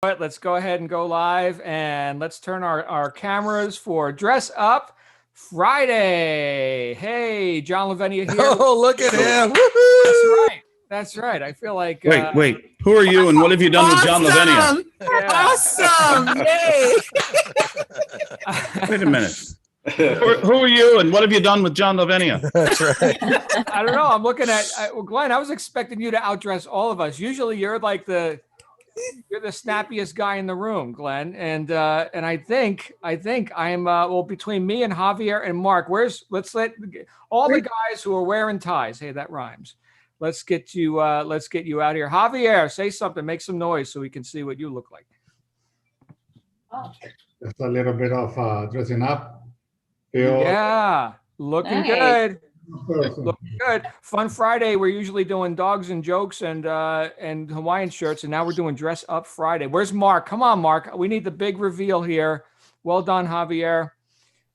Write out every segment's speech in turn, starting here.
All right, let's go ahead and go live, and let's turn our cameras for Dress Up Friday. Hey, John Lavenia here. Oh, look at him. That's right. That's right. I feel like... Wait. Who are you and what have you done with John Lavenia? Yeah. Awesome. Yay. Wait a minute. Who are you and what have you done with John Lavenia? That's right. I don't know. I'm looking at... well, Glenn, I was expecting you to outdress all of us. Usually you're like you're the snappiest guy in the room, Glenn. And I think I'm well, between me and Javier and Mark, let's let all the guys who are wearing ties. Hey, that rhymes. Let's get you out here. Javier, say something, make some noise so we can see what you look like. Just a little bit of dressing up. Yeah, looking Nice. good. Looking good. Fun Friday. We're usually doing dogs and jokes and Hawaiian shirts, and now we're doing Dress Up Friday. Where's Mark? Come on, Mark. We need the big reveal here. Well done, Javier.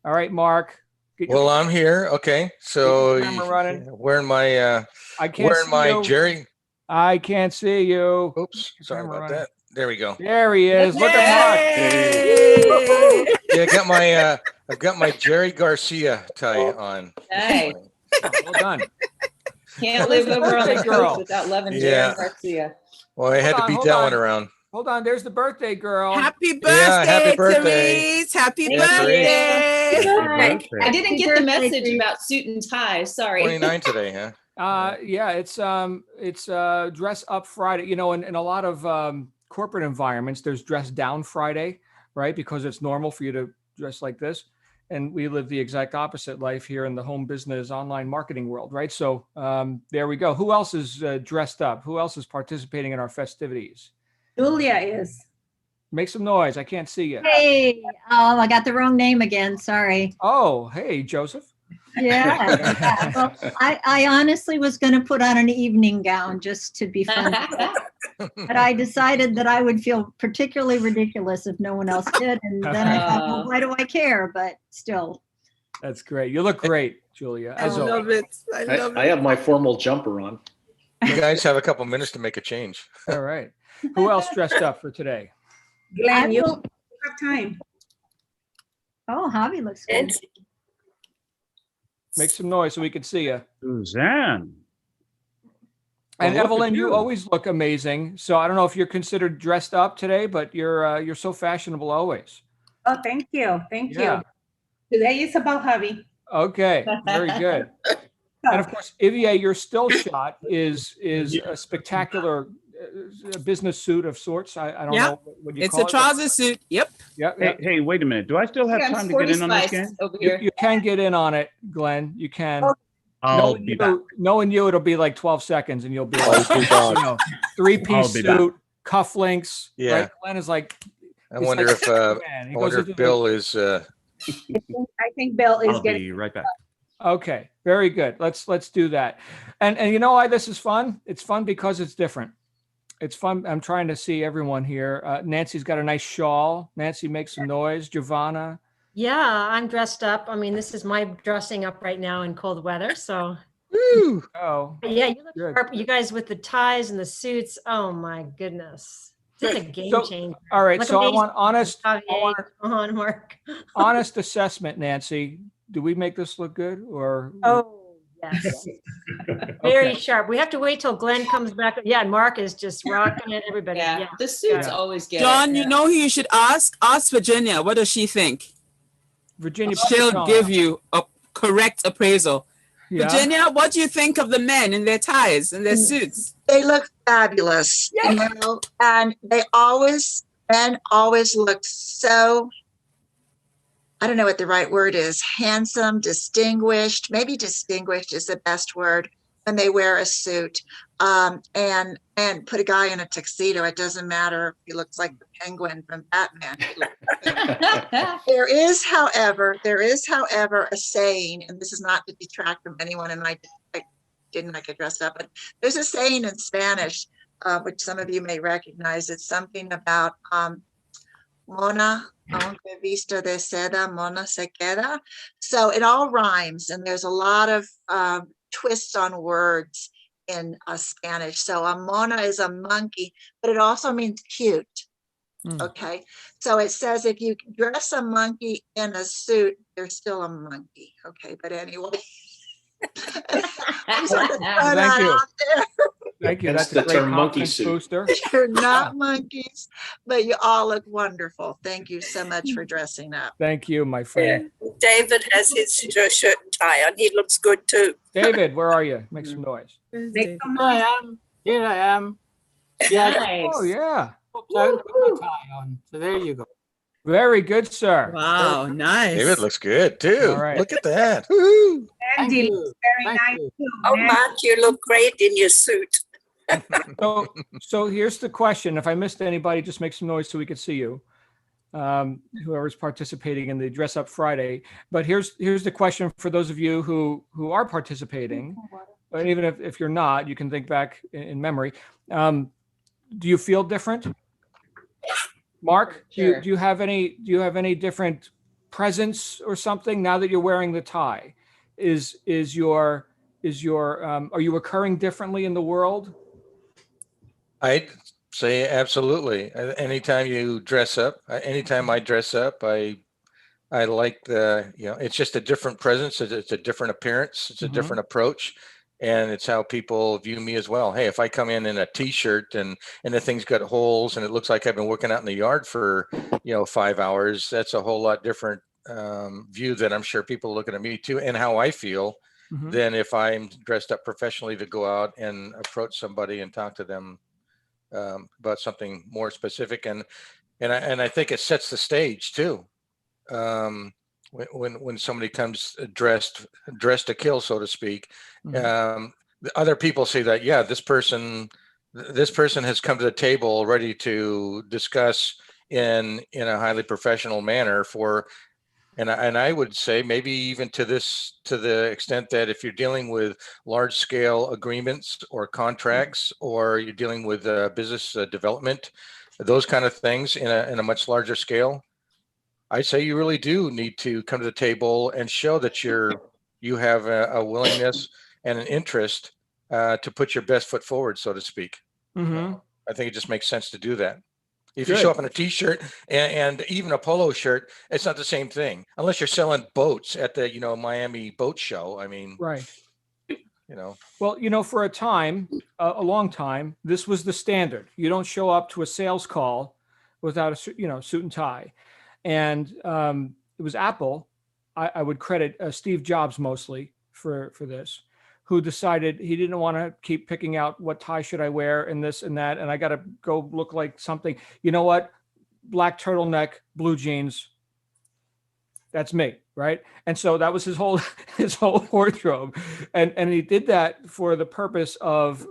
All right, Mark. Well, I'm here. Okay, so camera running. wearing my I can't see you. Jerry. I can't see you. Oops, sorry camera about running. that. There we go. There he is. Look at Mark. Yay. Yeah, I've got my Jerry Garcia tie on. Nice. Well done. Can't live over on the Girl. coast without loving Yeah. Jerry Garcia. Well, I had to Hold on, beat hold that on. one around. Hold on. There's the birthday girl. Happy Yeah, happy birthday. Therese. Happy Yeah, birthday. Hi. I didn't get the message about suit and tie. Sorry. 29 today, huh? Yeah, it's Dress Up Friday. You know, in a lot of corporate environments, there's Dress Down Friday, right? Because it's normal for you to dress like this. And we live the exact opposite life here in the home business online marketing world, right? So there we go. Who else is dressed up? Who else is participating in our festivities? Julia is. Make some noise. I can't see you. Hey, oh, I got the wrong name again. Sorry. Oh, hey, Joseph. Yeah. Well, I honestly was going to put on an evening gown just to be fun. But I decided that I would feel particularly ridiculous if no one else did. And then I thought, well, why do I care? But still. That's great. You look great, Julia. I As always. love it. I love I it. have my formal jumper on. You guys have a couple minutes to make a change. All right. Who else dressed up for today? I Glenn, will- have time. Oh, Javi looks good. Make some noise so we can see you. Suzanne. And Well, look at Evelyn, you you. always look amazing. So I don't know if you're considered dressed up today, but you're so fashionable always. Oh, thank you. Thank Yeah. you. Today is about Javi. Okay. Very good. And of course, Ivier, your still shot is a spectacular business suit of sorts. I don't Yeah. know what you It's call a it. trouser suit. Yep. Yep. Hey, wait a minute. Do I still have time to get in on this game? Over You, here. you can get in on it, Glenn. You can. I'll be back. Knowing you, it'll be like 12 seconds and you'll be I'll like, be back. you know, three-piece I'll be back. suit, cufflinks. Yeah. Right? Glenn is like, I it's wonder like if Superman. He I goes wonder into if the- Bill is. I think Bill is I'll getting. be right back. Okay, very good. Let's do that. And you know why this is fun? It's fun because it's different. It's fun. I'm trying to see everyone here. Nancy's got a nice shawl. Nancy makes some noise. Giovanna. Yeah, I'm dressed up. I mean, this is my dressing up right now in cold weather. So Woo! Oh, yeah, you look Good. sharp. You guys with the ties and the suits. Oh my goodness. It's a game So- changer. all right. Look So I amazing. want honest Javier, come on, Mark. honest assessment, Nancy. Do we make this look good or? Oh, yes. Very sharp. We have to wait till Glenn comes back. Yeah, and Mark is just rocking it. Everybody. Yeah. Yeah. The suits Yeah. always get John, it. you know who you should ask? Ask Virginia. What does she think? Virginia. She'll give you a correct appraisal. Yeah. Virginia, what do you think of the men in their ties and their suits? They look fabulous, you know, and men always look so, I don't know what the right word is, handsome, distinguished, maybe distinguished is the best word when they wear a suit. And put a guy in a tuxedo, it doesn't matter if he looks like the penguin from Batman. There is, however, a saying, and this is not to detract from anyone, and I didn't like to dress up, but there's a saying in Spanish, which some of you may recognize. It's something about mona, aunque vista de seda, mona se queda. So it all rhymes, and there's a lot of twists on words in Spanish. So a mona is a monkey, but it also means cute. Okay. So it says if you dress a monkey in a suit, they're still a monkey. Okay. But anyway. I just want to throw Thank that you. out there. Thank you. Hence That's a the great term monkey confidence suit. booster. You're not monkeys, but you all look wonderful. Thank you so much for dressing up. Thank you, my friend. David has his shirt and tie on. He looks good too. David, where are you? Make some noise. Here I am. Here I am. Yeah. Nice. Oh, yeah. I put my tie on. So there you go. Very good, sir. Wow, nice. David looks good too. All right. Look at that. Woo-hoo. Thank Andy you. looks very Thank nice you. too. Oh, man. Mark, you look great in your suit. So here's the question. If I missed anybody, just make some noise so we can see you. Whoever's participating in the Dress Up Friday. But here's the question for those of you who are participating, and even if you're not, you can think back in memory. Do you feel different? Mark, Sure. do you have any different presence or something now that you're wearing the tie? Are you occurring differently in the world? I'd say absolutely. Anytime you dress up, anytime I dress up, I like it's just a different presence. It's a different appearance. It's a different approach. And it's how people view me as well. Hey, if I come in a t-shirt and the thing's got holes and it looks like I've been working out in the yard for, 5 hours, that's a whole lot different view that I'm sure people are looking at me too, and how I feel than if I'm dressed up professionally to go out and approach somebody and talk to them about something more specific. And I think it sets the stage too. When somebody comes dressed to kill, so to speak, other people say that, yeah, this person has come to the table ready to discuss in a highly professional manner and I would say maybe even to the extent that if you're dealing with large scale agreements or contracts, or you're dealing with business development, those kind of things in a much larger scale, I'd say you really do need to come to the table and show that you have a willingness and an interest to put your best foot forward, so to speak. I think it just makes sense to do that. If you show up in a t-shirt and even a polo shirt, it's not the same thing, unless you're selling boats at the Miami boat show. I mean, right. Well, for a long time, this was the standard. You don't show up to a sales call without a suit and tie. And it was Apple. I would credit Steve Jobs mostly for this, who decided he didn't want to keep picking out what tie should I wear and this and that, and I got to go look like something. You know what? Black turtleneck, blue jeans. That's me, right? And so that was his whole wardrobe, and he did that for the purpose of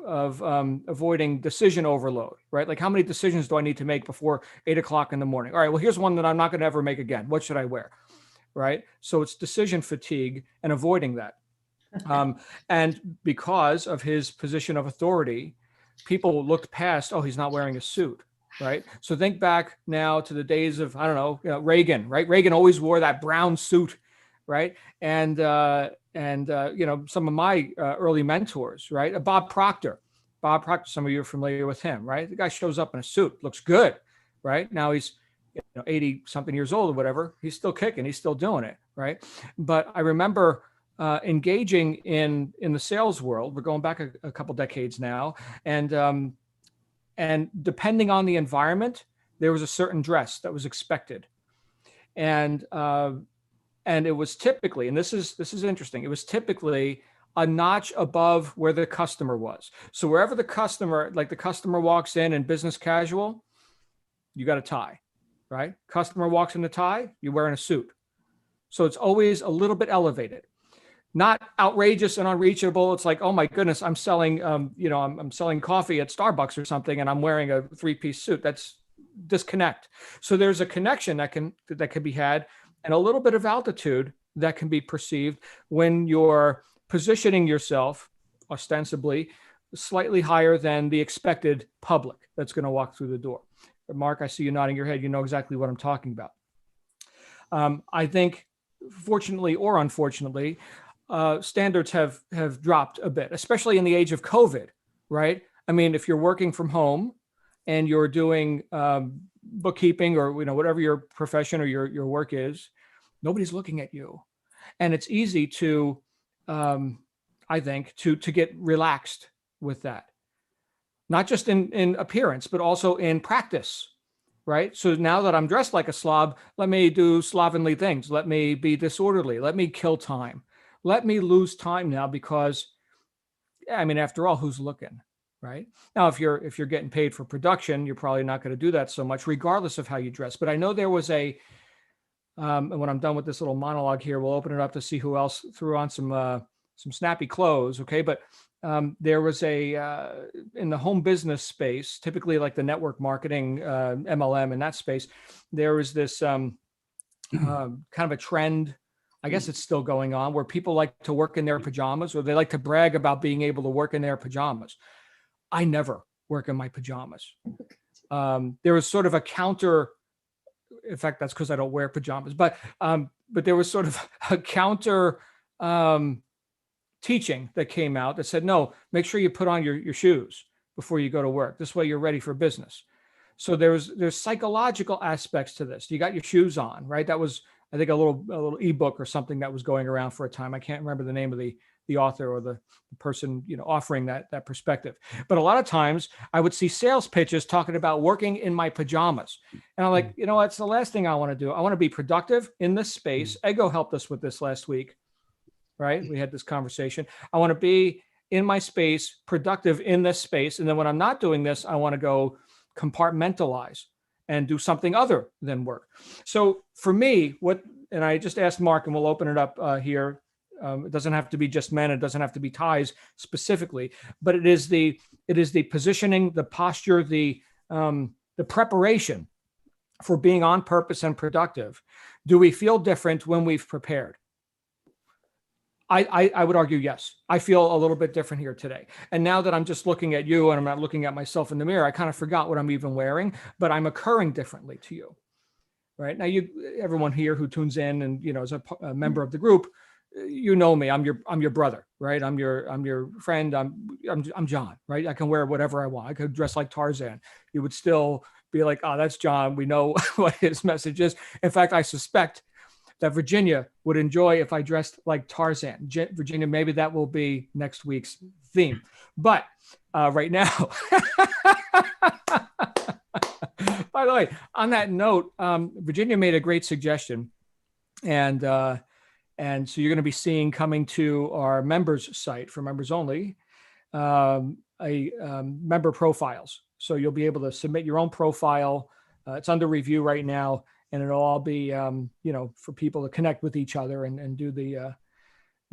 avoiding decision overload, right? Like, how many decisions do I need to make before 8 o'clock in the morning? All right, well, here's one that I'm not going to ever make again. What should I wear, right? So it's decision fatigue and avoiding that. And because of his position of authority, people looked past, oh, he's not wearing a suit, right? So think back now to the days of, I don't know, Reagan, right? Reagan always wore that brown suit, right? And some of my early mentors, right? Bob Proctor, some of you are familiar with him, right? The guy shows up in a suit, looks good, right? Now he's 80 something years old or whatever. He's still kicking, he's still doing it, right? But I remember engaging in the sales world. We're going back a couple decades now, and depending on the environment, there was a certain dress that was expected, and it was typically, and this is interesting, it was typically a notch above where the customer was. So wherever the customer walks in business casual, you got a tie, right? Customer walks in a tie, you're wearing a suit. So it's always a little bit elevated. Not outrageous and unreachable. It's like, oh my goodness, I'm selling, I'm selling coffee at Starbucks or something, and I'm wearing a 3-piece suit. That's disconnect. So there's a connection that can be had, and a little bit of altitude that can be perceived when you're positioning yourself ostensibly slightly higher than the expected public that's going to walk through the door. Mark, I see you nodding your head. You know exactly what I'm talking about. I think, fortunately or unfortunately, standards have dropped a bit, especially in the age of COVID, right? I mean, if you're working from home and you're doing bookkeeping or, whatever your profession or your work is, nobody's looking at you. And it's easy to, I think, to get relaxed with that. Not just in appearance, but also in practice, right? So now that I'm dressed like a slob, let me do slovenly things. Let me be disorderly. Let me kill time. Let me lose time now because, I mean, after all, who's looking, right? Now, if you're getting paid for production, you're probably not going to do that so much, regardless of how you dress. But I know there was and when I'm done with this little monologue here, we'll open it up to see who else threw on some snappy clothes. Okay, but there was in the home business space, typically like the network marketing, MLM in that space, there was this kind of a trend. I guess it's still going on where people like to work in their pajamas, or they like to brag about being able to work in their pajamas. I never work in my pajamas. There was sort of a counter. In fact, that's because I don't wear pajamas, but there was sort of a counter teaching that came out that said, no, make sure you put on your shoes before you go to work. This way you're ready for business. So there's psychological aspects to this. You got your shoes on, right? That was, I think, a little ebook or something that was going around for a time. I can't remember the name of the author or the person, offering that perspective. But a lot of times I would see sales pitches talking about working in my pajamas. And I'm like, it's the last thing I want to do. I want to be productive in this space. Ego helped us with this last week, right? We had this conversation. I want to be in my space, productive in this space. And then when I'm not doing this, I want to go compartmentalize and do something other than work. So for me, and I just asked Mark, and we'll open it up here. It doesn't have to be just men. It doesn't have to be ties specifically, but it is the positioning, the posture, the preparation for being on purpose and productive. Do we feel different when we've prepared? I would argue yes. I feel a little bit different here today. And now that I'm just looking at you and I'm not looking at myself in the mirror, I kind of forgot what I'm even wearing, but I'm occurring differently to you. Right now, everyone here who tunes in and is a member of the group, you know me. I'm your brother, right? I'm your friend. I'm John, right? I can wear whatever I want. I could dress like Tarzan. You would still be like, oh, that's John. We know what his message is. In fact, I suspect that Virginia would enjoy if I dressed like Tarzan. Virginia, maybe that will be next week's theme. But right now, by the way, on that note, Virginia made a great suggestion, and so you're going to be seeing coming to our members site for members only, member profiles. So you'll be able to submit your own profile. It's under review right now. And it'll all be, for people to connect with each other and do the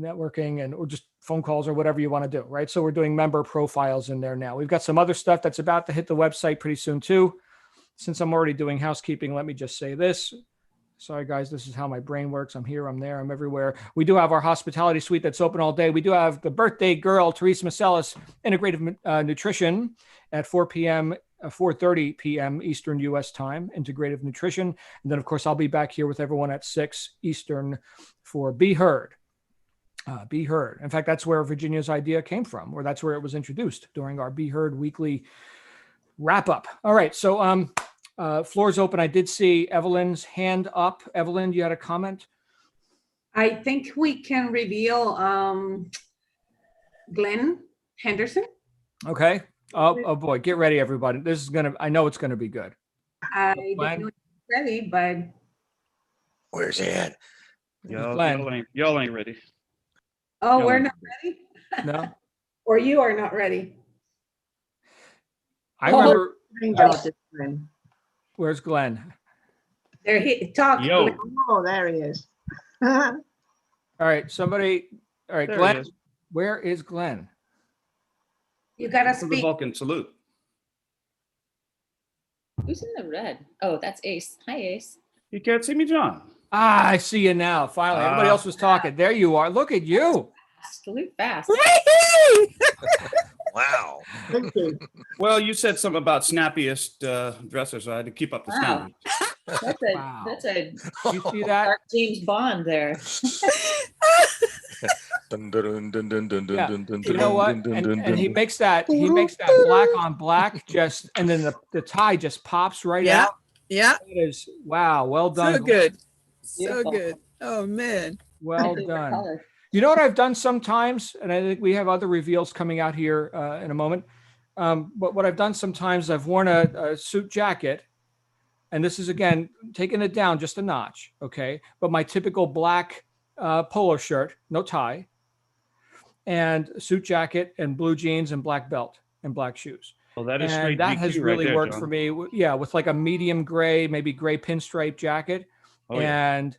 networking or just phone calls or whatever you want to do, right? So we're doing member profiles in there now. We've got some other stuff that's about to hit the website pretty soon too. Since I'm already doing housekeeping, let me just say this. Sorry, guys, this is how my brain works. I'm here, I'm there, I'm everywhere. We do have our hospitality suite that's open all day. We do have the birthday girl, Teresa Macelis, Integrative Nutrition at 4:30 p.m. Eastern U.S. time, Integrative Nutrition. And then, of course, I'll be back here with everyone at 6 Eastern for Be Heard. Be Heard. In fact, that's where Virginia's idea came from, or that's where it was introduced during our Be Heard weekly wrap-up. All right, so floor's open. I did see Evelyn's hand up. Evelyn, you had a comment? I think we can reveal Glenn Henderson. Okay. Oh boy, get ready, everybody. This is I know it's gonna be good. I don't know if he's ready, but where's he at? Y'all ain't ready. Oh, we're not ready? No. Or you are not ready. I remember. Where's Glenn? There he talk. Yo. Oh, there he is. All right, somebody. All right, There Glenn. Where is Glenn? You gotta For the speak. Vulcan salute. Who's in the red? Oh, that's Ace. Hi, Ace. You can't see me, John. I see you now. Finally, everybody else was talking. There you are. Look at you. Salute fast. Wow. Well, you said something about snappiest dressers, so I had to keep up the Wow. sound. That's a You see that? dark James Bond there. Yeah. You know what? And he makes that black on black and then the tie just pops right out. Yeah. That is, wow. Well done. So good. So Beautiful. good. Oh man. Well Favorite done. color. You know what I've done sometimes, and I think we have other reveals coming out here in a moment. But what I've done sometimes, I've worn a suit jacket, and this is again taking it down just a notch, okay? But my typical black polo shirt, no tie, and suit jacket and blue jeans and black belt and black shoes. Well, that is And straight that has GQ right really there, worked John. for me. Yeah, with like a medium gray, maybe gray pinstripe jacket. Oh, yeah. And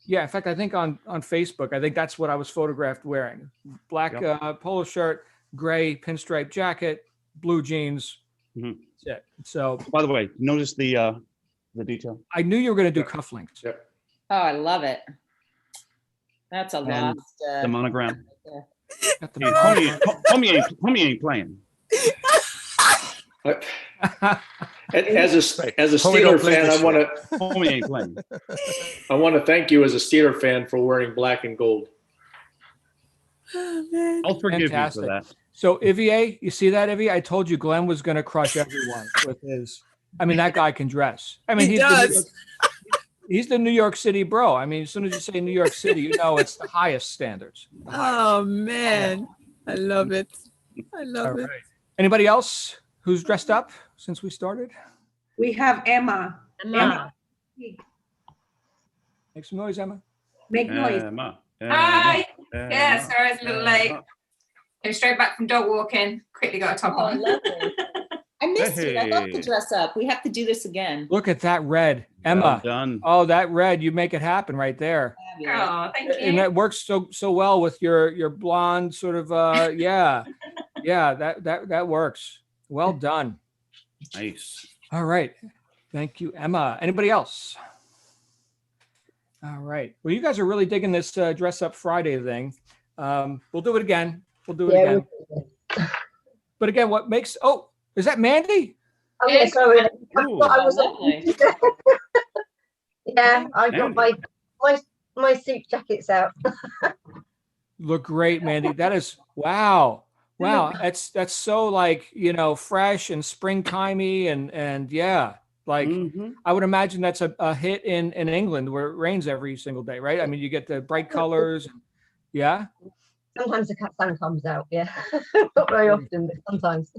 yeah, in fact, I think on Facebook, I think that's what I was photographed wearing. Black polo shirt, gray pinstripe jacket, blue jeans. Mhm. That's it. So By the way, notice the detail. I knew you were going to do cufflinks. Yep. Oh, I love it. That's a And lost. the monogram. Got the Hey, homie ain't playing. As a Homie, don't Steeler play fan, this I want shit. to Homie ain't playing. I want to thank you as a Steeler fan for wearing black and gold. Oh man. I'll forgive Fantastic. you for that. So Ivier, you see that, Ivier? I told you Glenn was going to crush everyone with his. I mean, that guy can dress. I mean, He does. He's the New York City bro. I mean, as soon as you say New York City, you know it's the highest standards. Oh man. I love it. I All love it. right. Anybody else who's dressed up since we started? We have Emma. Emma. Make some noise, Emma. Make noise. Emma, Hi. Emma, Yeah, sorry, I was a little late. Came straight back from dog walking. Quickly got a top Oh, on. lovely. I missed it. I love to Hey. dress up. We have to do this again. Look at that red, Well Emma. done. Oh, that red! You make it happen right there, Fabulous. Oh, thank you. and that works so well with your blonde sort of yeah, that works. Well done. Nice. All right, thank you, Emma. Anybody else? All right. Well, you guys are really digging this dress up Friday thing. We'll do it again. We'll do it again. But again, what makes is that Mandy? Oh, yeah, sorry. I Ooh. thought I was Lovely. yeah, I got my suit jackets out. Look great, Mandy. That is wow. That's so like, fresh and springtimey and yeah, like I would imagine that's a hit in England where it rains every single day, right? I mean, you get the bright colors. Yeah. Sometimes the sun comes out, yeah. Not very often, but sometimes.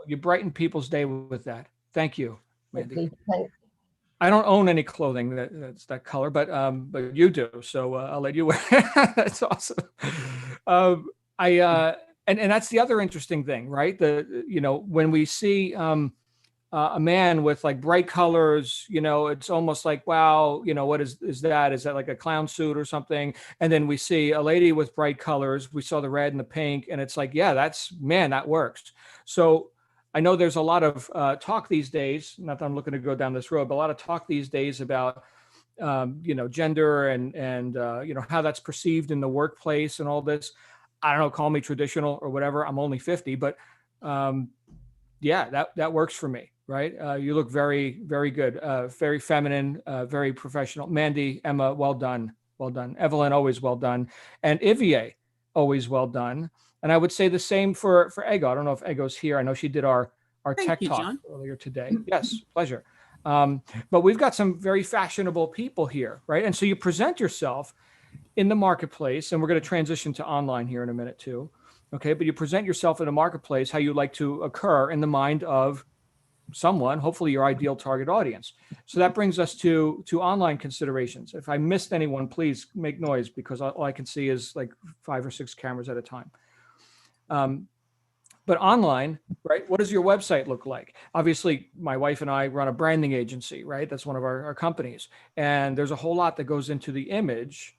You brighten people's day with that. Thank you, Mandy. Thanks. I don't own any clothing that's that color, but you do, so I'll let you wear. That's awesome. And that's the other interesting thing, right? When we see a man with like bright colors, it's almost like, wow, what is that? Is that like a clown suit or something? And then we see a lady with bright colors. We saw the red and the pink, and it's like, yeah, that works. So I know there's a lot of talk these days, not that I'm looking to go down this road, but a lot of talk these days about, gender and how that's perceived in the workplace and all this. I don't know, call me traditional or whatever. I'm only 50, but yeah, that works for me, right? You look very, very good, very feminine, very professional. Mandy, Emma, well done. Well done. Evelyn, always well done. And Ivier, always well done. And I would say the same for Ego. I don't know if Ego's here. I know she did our Thank tech you, talk John. earlier today. Yes, pleasure. But we've got some very fashionable people here, right? And so you present yourself in the marketplace, and we're going to transition to online here in a minute too. Okay, but you present yourself in the marketplace how you'd like to occur in the mind of someone, hopefully your ideal target audience. So that brings us to online considerations. If I missed anyone, please make noise, because all I can see is like 5 or 6 cameras at a time. But online, right? What does your website look like? Obviously, my wife and I run a branding agency, right? That's one of our companies. And there's a whole lot that goes into the image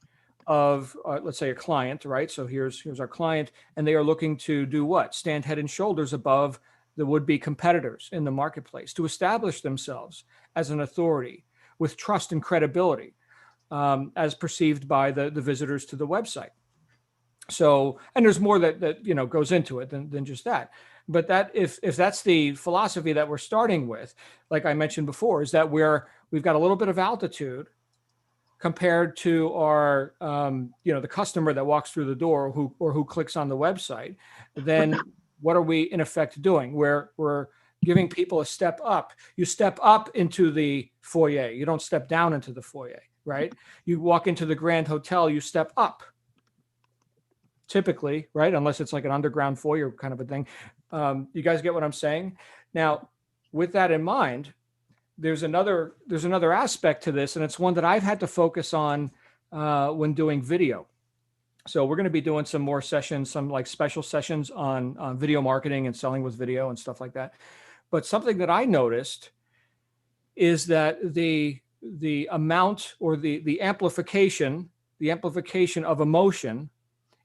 of, let's say, a client, right? So here's our client, and they are looking to do what? Stand head and shoulders above the would-be competitors in the marketplace, to establish themselves as an authority with trust and credibility, as perceived by the visitors to the website. So, and there's more that goes into it than just that. But that if that's the philosophy that we're starting with, like I mentioned before, is that we've got a little bit of altitude compared to our the customer that walks through the door who clicks on the website, then what are we in effect doing? We're giving people a step up. You step up into the foyer. You don't step down into the foyer, right? You walk into the Grand Hotel, you step up. Typically, right? Unless it's like an underground foyer kind of a thing. You guys get what I'm saying? Now, with that in mind, there's another aspect to this, and it's one that I've had to focus on when doing video. So we're going to be doing some more sessions, some like special sessions on video marketing and selling with video and stuff like that. But something that I noticed is that the amount or the amplification of emotion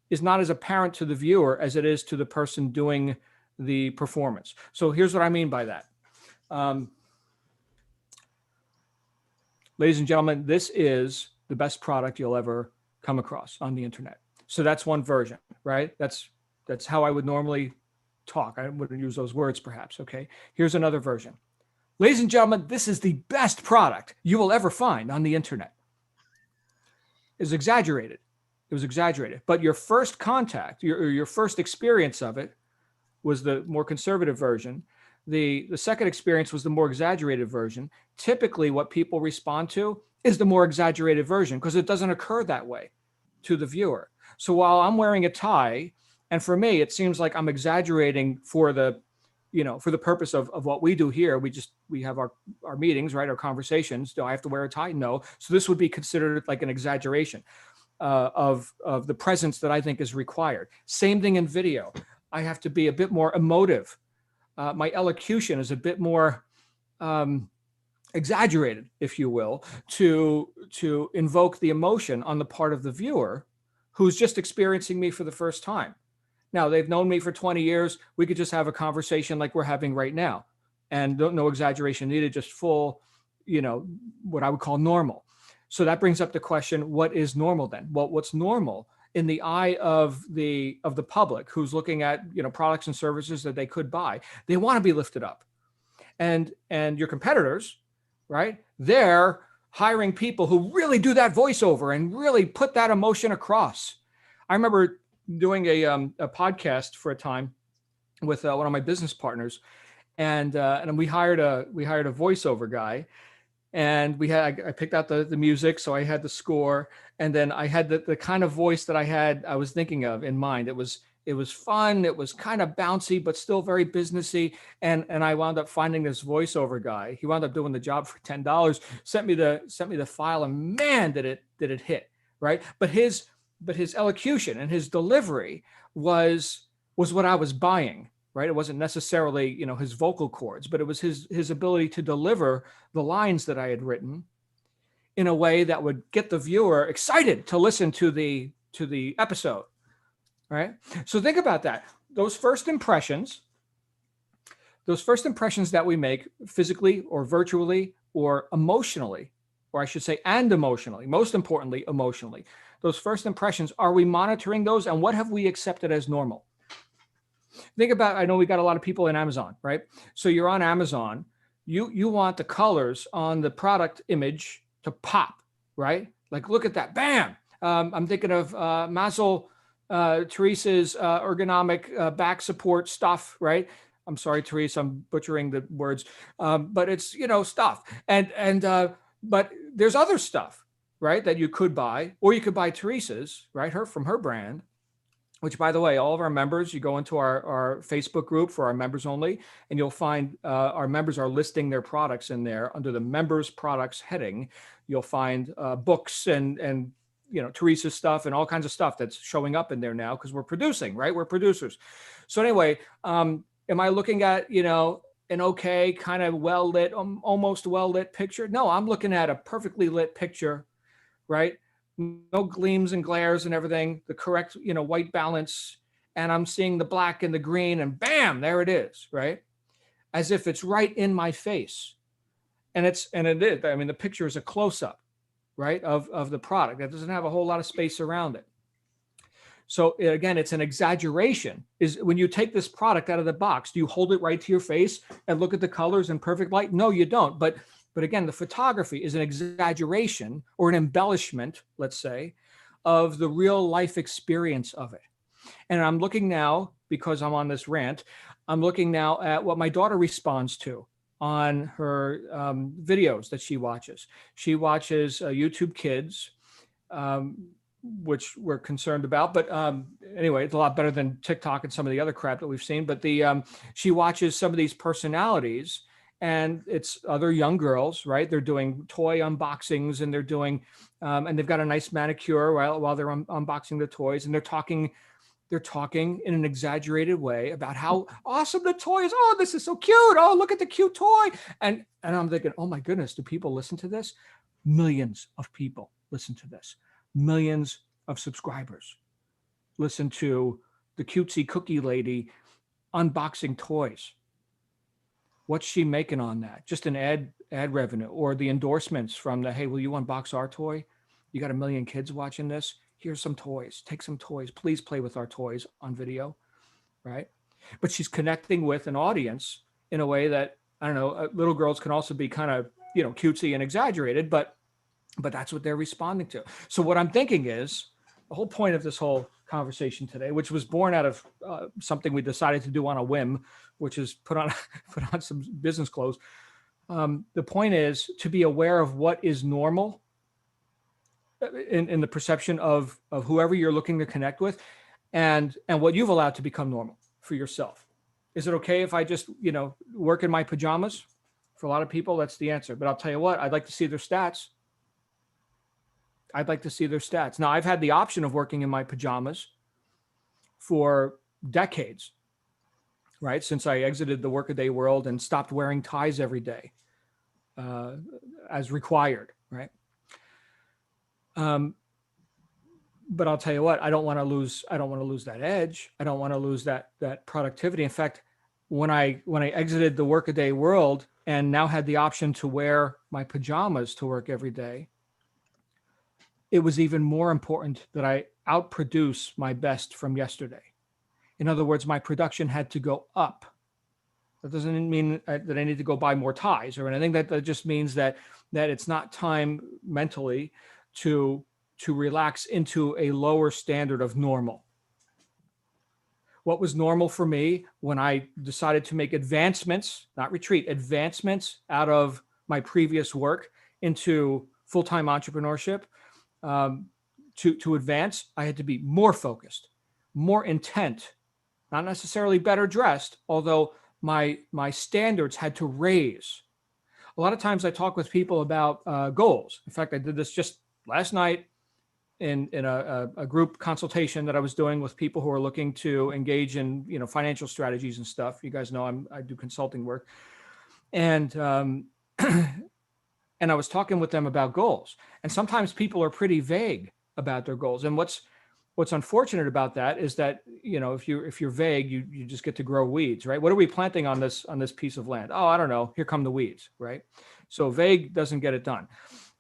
is not as apparent to the viewer as it is to the person doing the performance. So here's what I mean by that. Ladies and gentlemen, this is the best product you'll ever come across on the internet. So that's one version, right? That's how I would normally talk. I wouldn't use those words perhaps, okay? Here's another version. Ladies and gentlemen, this is the best product you will ever find on the internet. It's exaggerated. It was exaggerated. But your first contact, your first experience of it was the more conservative version. The second experience was the more exaggerated version. Typically, what people respond to is the more exaggerated version because it doesn't occur that way to the viewer. So while I'm wearing a tie, and for me, it seems like I'm exaggerating for the purpose of what we do here. We have our meetings, right? Our conversations. Do I have to wear a tie? No. So this would be considered like an exaggeration of the presence that I think is required. Same thing in video. I have to be a bit more emotive. My elocution is a bit more exaggerated, if you will, to invoke the emotion on the part of the viewer who's just experiencing me for the first time. Now, they've known me for 20 years. We could just have a conversation like we're having right now, and no exaggeration needed, just full, what I would call normal. So that brings up the question, what is normal then? Well, what's normal in the eye of the public who's looking at, products and services that they could buy? They want to be lifted up. And your competitors, right? They're hiring people who really do that voiceover and really put that emotion across. I remember doing a podcast for a time with one of my business partners, and we hired a voiceover guy, and I picked out the music, so I had the score, and then I had the kind of voice that I was thinking of in mind. It was fun, it was kind of bouncy, but still very businessy. And I wound up finding this voiceover guy. He wound up doing the job for $10, sent me the file, and man, did it hit, right? But his elocution and his delivery was what I was buying, right? It wasn't necessarily, his vocal cords, but it was his ability to deliver the lines that I had written in a way that would get the viewer excited to listen to the episode. Right? So think about that. Those first impressions that we make physically or virtually or emotionally, or I should say, and emotionally, most importantly, emotionally, those first impressions, are we monitoring those, and what have we accepted as normal? Think about, I know we got a lot of people in Amazon, right? So you're on Amazon, you want the colors on the product image to pop, right? Like, look at that, bam. I'm thinking of Teresa's ergonomic back support stuff, right? I'm sorry, Teresa, I'm butchering the words, but it's, stuff. But there's other stuff, right, that you could buy, or you could buy Teresa's, right, from her brand, which, by the way, all of our members, you go into our Facebook group for our members only, and you'll find our members are listing their products in there under the members products heading. You'll find books and Teresa's stuff and all kinds of stuff that's showing up in there now because we're producing, right? We're producers. So anyway, am I looking at, an okay, kind of well-lit, almost well-lit picture? No, I'm looking at a perfectly lit picture, right? No gleams and glares and everything, the correct, white balance. And I'm seeing the black and the green, and bam, there it is, right? As if it's right in my face. And it is. I mean, the picture is a close-up, right, of the product. That doesn't have a whole lot of space around it. So again, it's an exaggeration. Is when you take this product out of the box, do you hold it right to your face and look at the colors in perfect light? No, you don't. But again, the photography is an exaggeration or an embellishment, let's say, of the real life experience of it. And I'm looking now, because I'm on this rant, I'm looking now at what my daughter responds to on her videos that she watches. She watches YouTube Kids, which we're concerned about. But anyway, it's a lot better than TikTok and some of the other crap that we've seen. But she watches some of these personalities, and it's other young girls, right? They're doing toy unboxings, and they're doing, and they've got a nice manicure while they're unboxing the toys, and they're talking in an exaggerated way about how awesome the toy is. Oh, this is so cute. Oh, look at the cute toy. And I'm thinking, oh my goodness, do people listen to this? Millions of people listen to this. Millions of subscribers listen to the cutesy cookie lady unboxing toys. What's she making on that? Just an ad revenue, or the endorsements from the, hey, will you unbox our toy? You got 1 million kids watching this. Here's some toys. Take some toys. Please play with our toys on video, right? But she's connecting with an audience in a way that, I don't know, little girls can also be kind of, cutesy and exaggerated, but that's what they're responding to. So what I'm thinking is, the whole point of this whole conversation today, which was born out of something we decided to do on a whim, which is put on some business clothes. The point is to be aware of what is normal in the perception of whoever you're looking to connect with, and what you've allowed to become normal for yourself. Is it okay if I just, work in my pajamas? For a lot of people, that's the answer. But I'll tell you what, I'd like to see their stats. I'd like to see their stats. Now, I've had the option of working in my pajamas for decades, right? Since I exited the workaday world and stopped wearing ties every day as required, right? But I'll tell you what, I don't want to lose that edge. I don't want to lose that productivity. In fact, when I exited the workaday world and now had the option to wear my pajamas to work every day, it was even more important that I outproduce my best from yesterday. In other words, my production had to go up. That doesn't mean that I need to go buy more ties or anything. That just means that it's not time mentally to relax into a lower standard of normal. What was normal for me when I decided to make advancements, not retreat, advancements out of my previous work into full-time entrepreneurship, to advance, I had to be more focused, more intent, not necessarily better dressed, although my standards had to raise. A lot of times I talk with people about goals. In fact, I did this just last night in a group consultation that I was doing with people who are looking to engage in, financial strategies and stuff. You guys know I do consulting work. And I was talking with them about goals. And sometimes people are pretty vague about their goals. And what's unfortunate about that is that, if you're vague, you just get to grow weeds, right? What are we planting on this piece of land? Oh, I don't know. Here come the weeds, right? So vague doesn't get it done.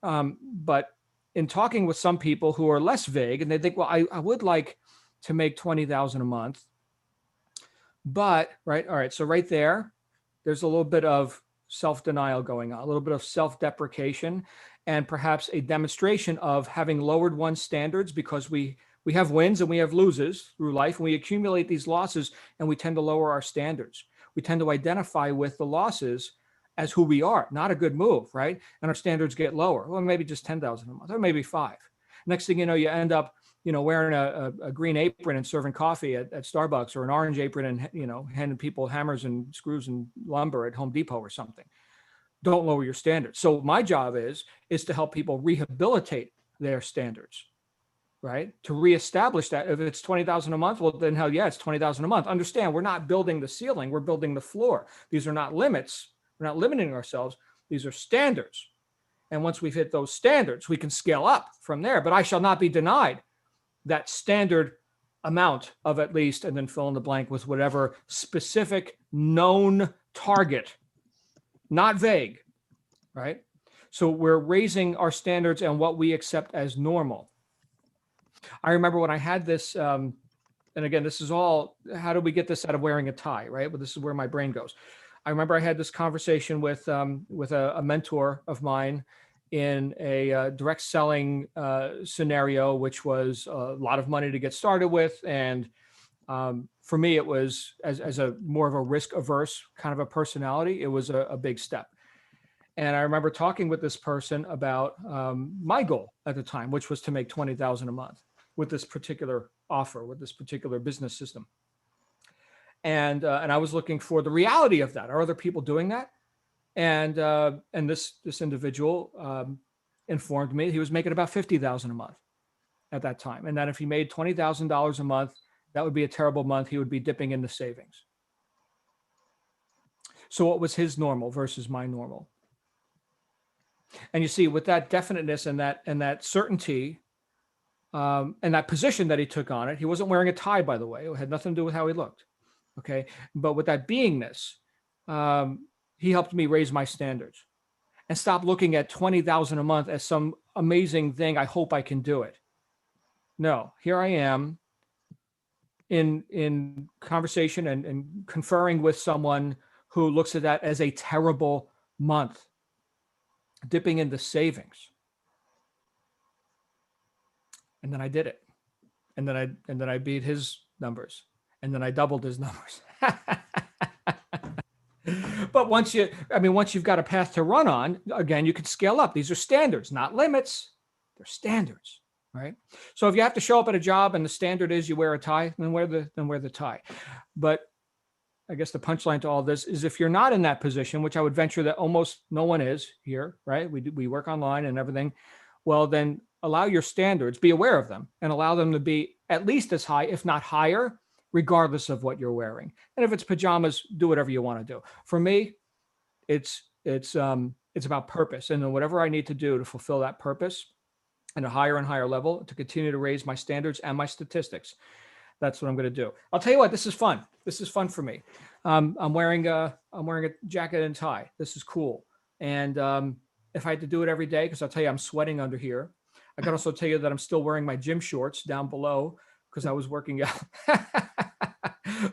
But in talking with some people who are less vague, and they think, well, I would like to make $20,000 a month, but right. All right. So right there's a little bit of self-denial going on, a little bit of self-deprecation, and perhaps a demonstration of having lowered one's standards because we have wins and we have losses through life, and we accumulate these losses and we tend to lower our standards. We tend to identify with the losses as who we are. Not a good move, right? And our standards get lower. Well, maybe just 10,000 a month, or maybe 5. Next thing you know, you end up, wearing a green apron and serving coffee at Starbucks, or an orange apron and, handing people hammers and screws and lumber at Home Depot or something. Don't lower your standards. So my job is to help people rehabilitate their standards, right? To reestablish that. If it's 20,000 a month, well, then hell yeah, it's 20,000 a month. Understand, we're not building the ceiling, we're building the floor. These are not limits. We're not limiting ourselves. These are standards. And once we've hit those standards, we can scale up from there. But I shall not be denied that standard amount of at least, and then fill in the blank with whatever specific known target, not vague, right? So we're raising our standards and what we accept as normal. I remember when I had this, and again, this is all, how do we get this out of wearing a tie, right? Well, this is where my brain goes. I remember I had this conversation with a mentor of mine in a direct selling scenario, which was a lot of money to get started with. And For me, it was as a more of a risk averse kind of a personality. It was a big step. And I remember talking with this person about my goal at the time, which was to make $20,000 a month with this particular offer, with this particular business system. And I was looking for the reality of that. Are other people doing that? And this individual informed me he was making about $50,000 a month at that time, and that if he made $20,000 a month, that would be a terrible month. He would be dipping into savings. So what was his normal versus my normal? And you see, with that definiteness and that certainty, and that position that he took on it, he wasn't wearing a tie, by the way. It had nothing to do with how he looked. Okay. But with that beingness, he helped me raise my standards and stop looking at $20,000 a month as some amazing thing. I hope I can do it. No, here I am in conversation and conferring with someone who looks at that as a terrible month, dipping into savings. And then I did it. And then I beat his numbers. And then I doubled his numbers. But once you've got a path to run on, again, you can scale up. These are standards, not limits. They're standards, right? So if you have to show up at a job and the standard is you wear a tie, then wear the tie. But I guess the punchline to all this is if you're not in that position, which I would venture that almost no one is here, right? We work online and everything. Well, then allow your standards, be aware of them, and allow them to be at least as high, if not higher, regardless of what you're wearing. And if it's pajamas, do whatever you want to do. For me, it's about purpose. And then whatever I need to do to fulfill that purpose at a higher and higher level to continue to raise my standards and my statistics, that's what I'm going to do. I'll tell you what, this is fun. This is fun for me. I'm wearing a jacket and tie. This is cool. And if I had to do it every day, because I'll tell you, I'm sweating under here. I can also tell you that I'm still wearing my gym shorts down below because I was working out.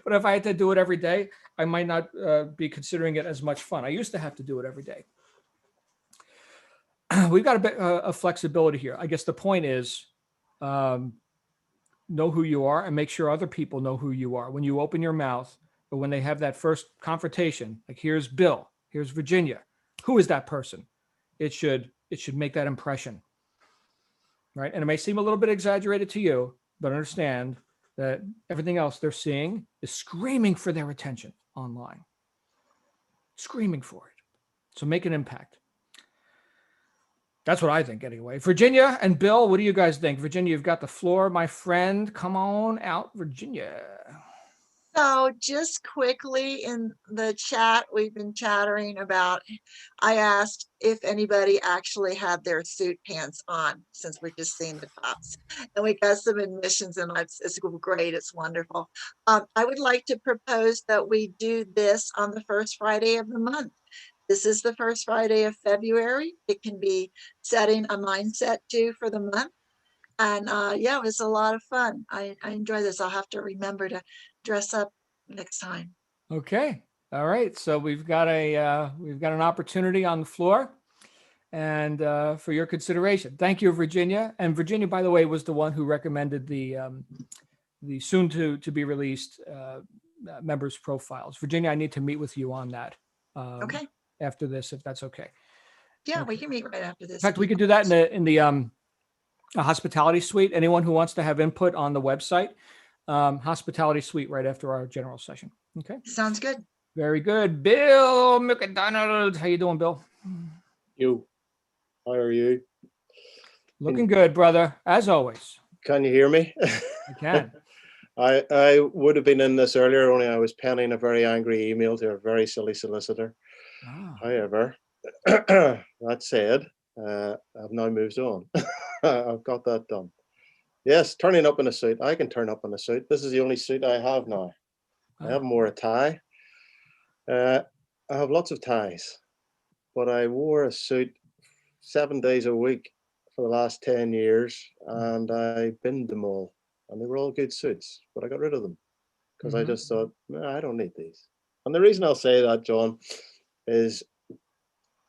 But if I had to do it every day, I might not be considering it as much fun. I used to have to do it every day. We've got a bit of flexibility here. I guess the point is know who you are and make sure other people know who you are. When you open your mouth or when they have that first confrontation, like here's Bill, here's Virginia. Who is that person? It should make that impression, right? And it may seem a little bit exaggerated to you, but understand that everything else they're seeing is screaming for their attention online, screaming for it. So make an impact. That's what I think anyway. Virginia and Bill, what do you guys think? Virginia, you've got the floor, my friend. Come on out, Virginia. So just quickly in the chat, we've been chattering about, I asked if anybody actually had their suit pants on, since we're just seeing the tops. And we got some admissions, and it's great. It's wonderful. I would like to propose that we do this on the first Friday of the month. This is the first Friday of February. It can be setting a mindset too for the month. And yeah, it was a lot of fun. I enjoy this. I'll have to remember to dress up next time. Okay. All right. So we've got an opportunity on the floor and for your consideration. Thank you, Virginia. And Virginia, by the way, was the one who recommended the soon to be released members profiles. Virginia, I need to meet with you on that. Okay. After this, if that's okay. Yeah, we can meet right after this. In fact, we could do that in the hospitality suite. Anyone who wants to have input on the website, hospitality suite right after our general session. Okay. Sounds good. Very good. Bill McDonald. How you doing, Bill? You. How are you? Looking good, brother, as always. Can you hear me? I can. I would have been in this earlier, only I was penning a very angry email to a very silly solicitor. Oh. However, that said, I've now moved on. I've got that done. Yes, turning up in a suit. I can turn up in a suit. This is the only suit I have now. I haven't worn a tie. I have lots of ties, but I wore a suit 7 days a week for the last 10 years, and I binned them all. And they were all good suits, but I got rid of them because I just thought, I don't need these. And the reason I'll say that, John, is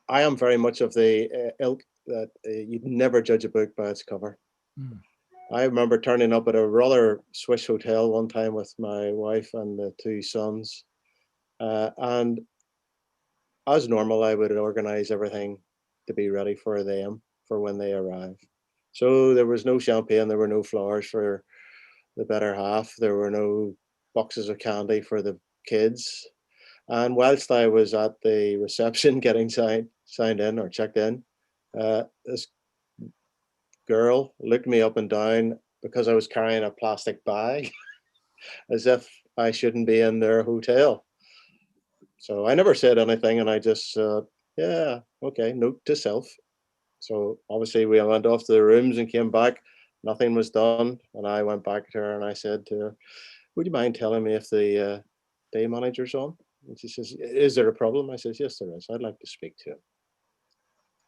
I am very much of the ilk that you'd never judge a book by its cover. I remember turning up at a rather swish hotel one time with my wife and the two sons. And as normal, I would organize everything to be ready for them for when they arrive. So there was no champagne, there were no flowers for the better half, there were no boxes of candy for the kids. And whilst I was at the reception getting signed in or checked in, this girl looked me up and down because I was carrying a plastic bag as if I shouldn't be in their hotel. So I never said anything, and I just said, yeah, okay, note to self. So obviously we went off to the rooms and came back. Nothing was done. And I went back to her and I said to her, would you mind telling me if the day manager's on? And she says, is there a problem? I says, yes, there is. I'd like to speak to him.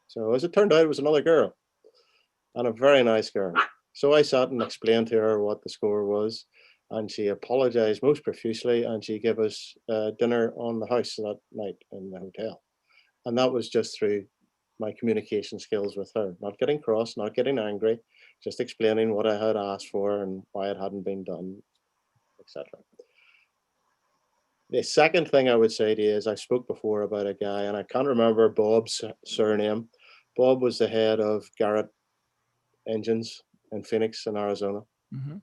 So as it turned out, it was another girl, and a very nice girl. So I sat and explained to her what the score was, and she apologized most profusely, and she gave us dinner on the house that night in the hotel. And that was just through my communication skills with her, not getting cross, not getting angry, just explaining what I had asked for and why it hadn't been done, etc. The second thing I would say to you is I spoke before about a guy, and I can't remember Bob's surname. Bob was the head of Garrett Engines in Phoenix in Arizona. Mm-hmm.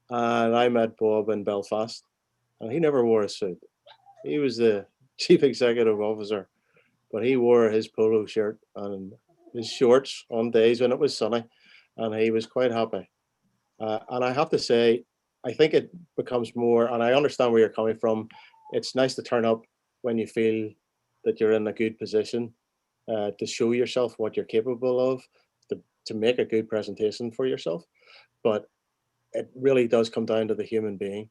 And I met Bob in Belfast, and he never wore a suit. He was the chief executive officer, but he wore his polo shirt and his shorts on days when it was sunny, and he was quite happy. And I have to say, I think it becomes more, and I understand where you're coming from. It's nice to turn up when you feel that you're in a good position to show yourself what you're capable of, to make a good presentation for yourself. But it really does come down to the human being.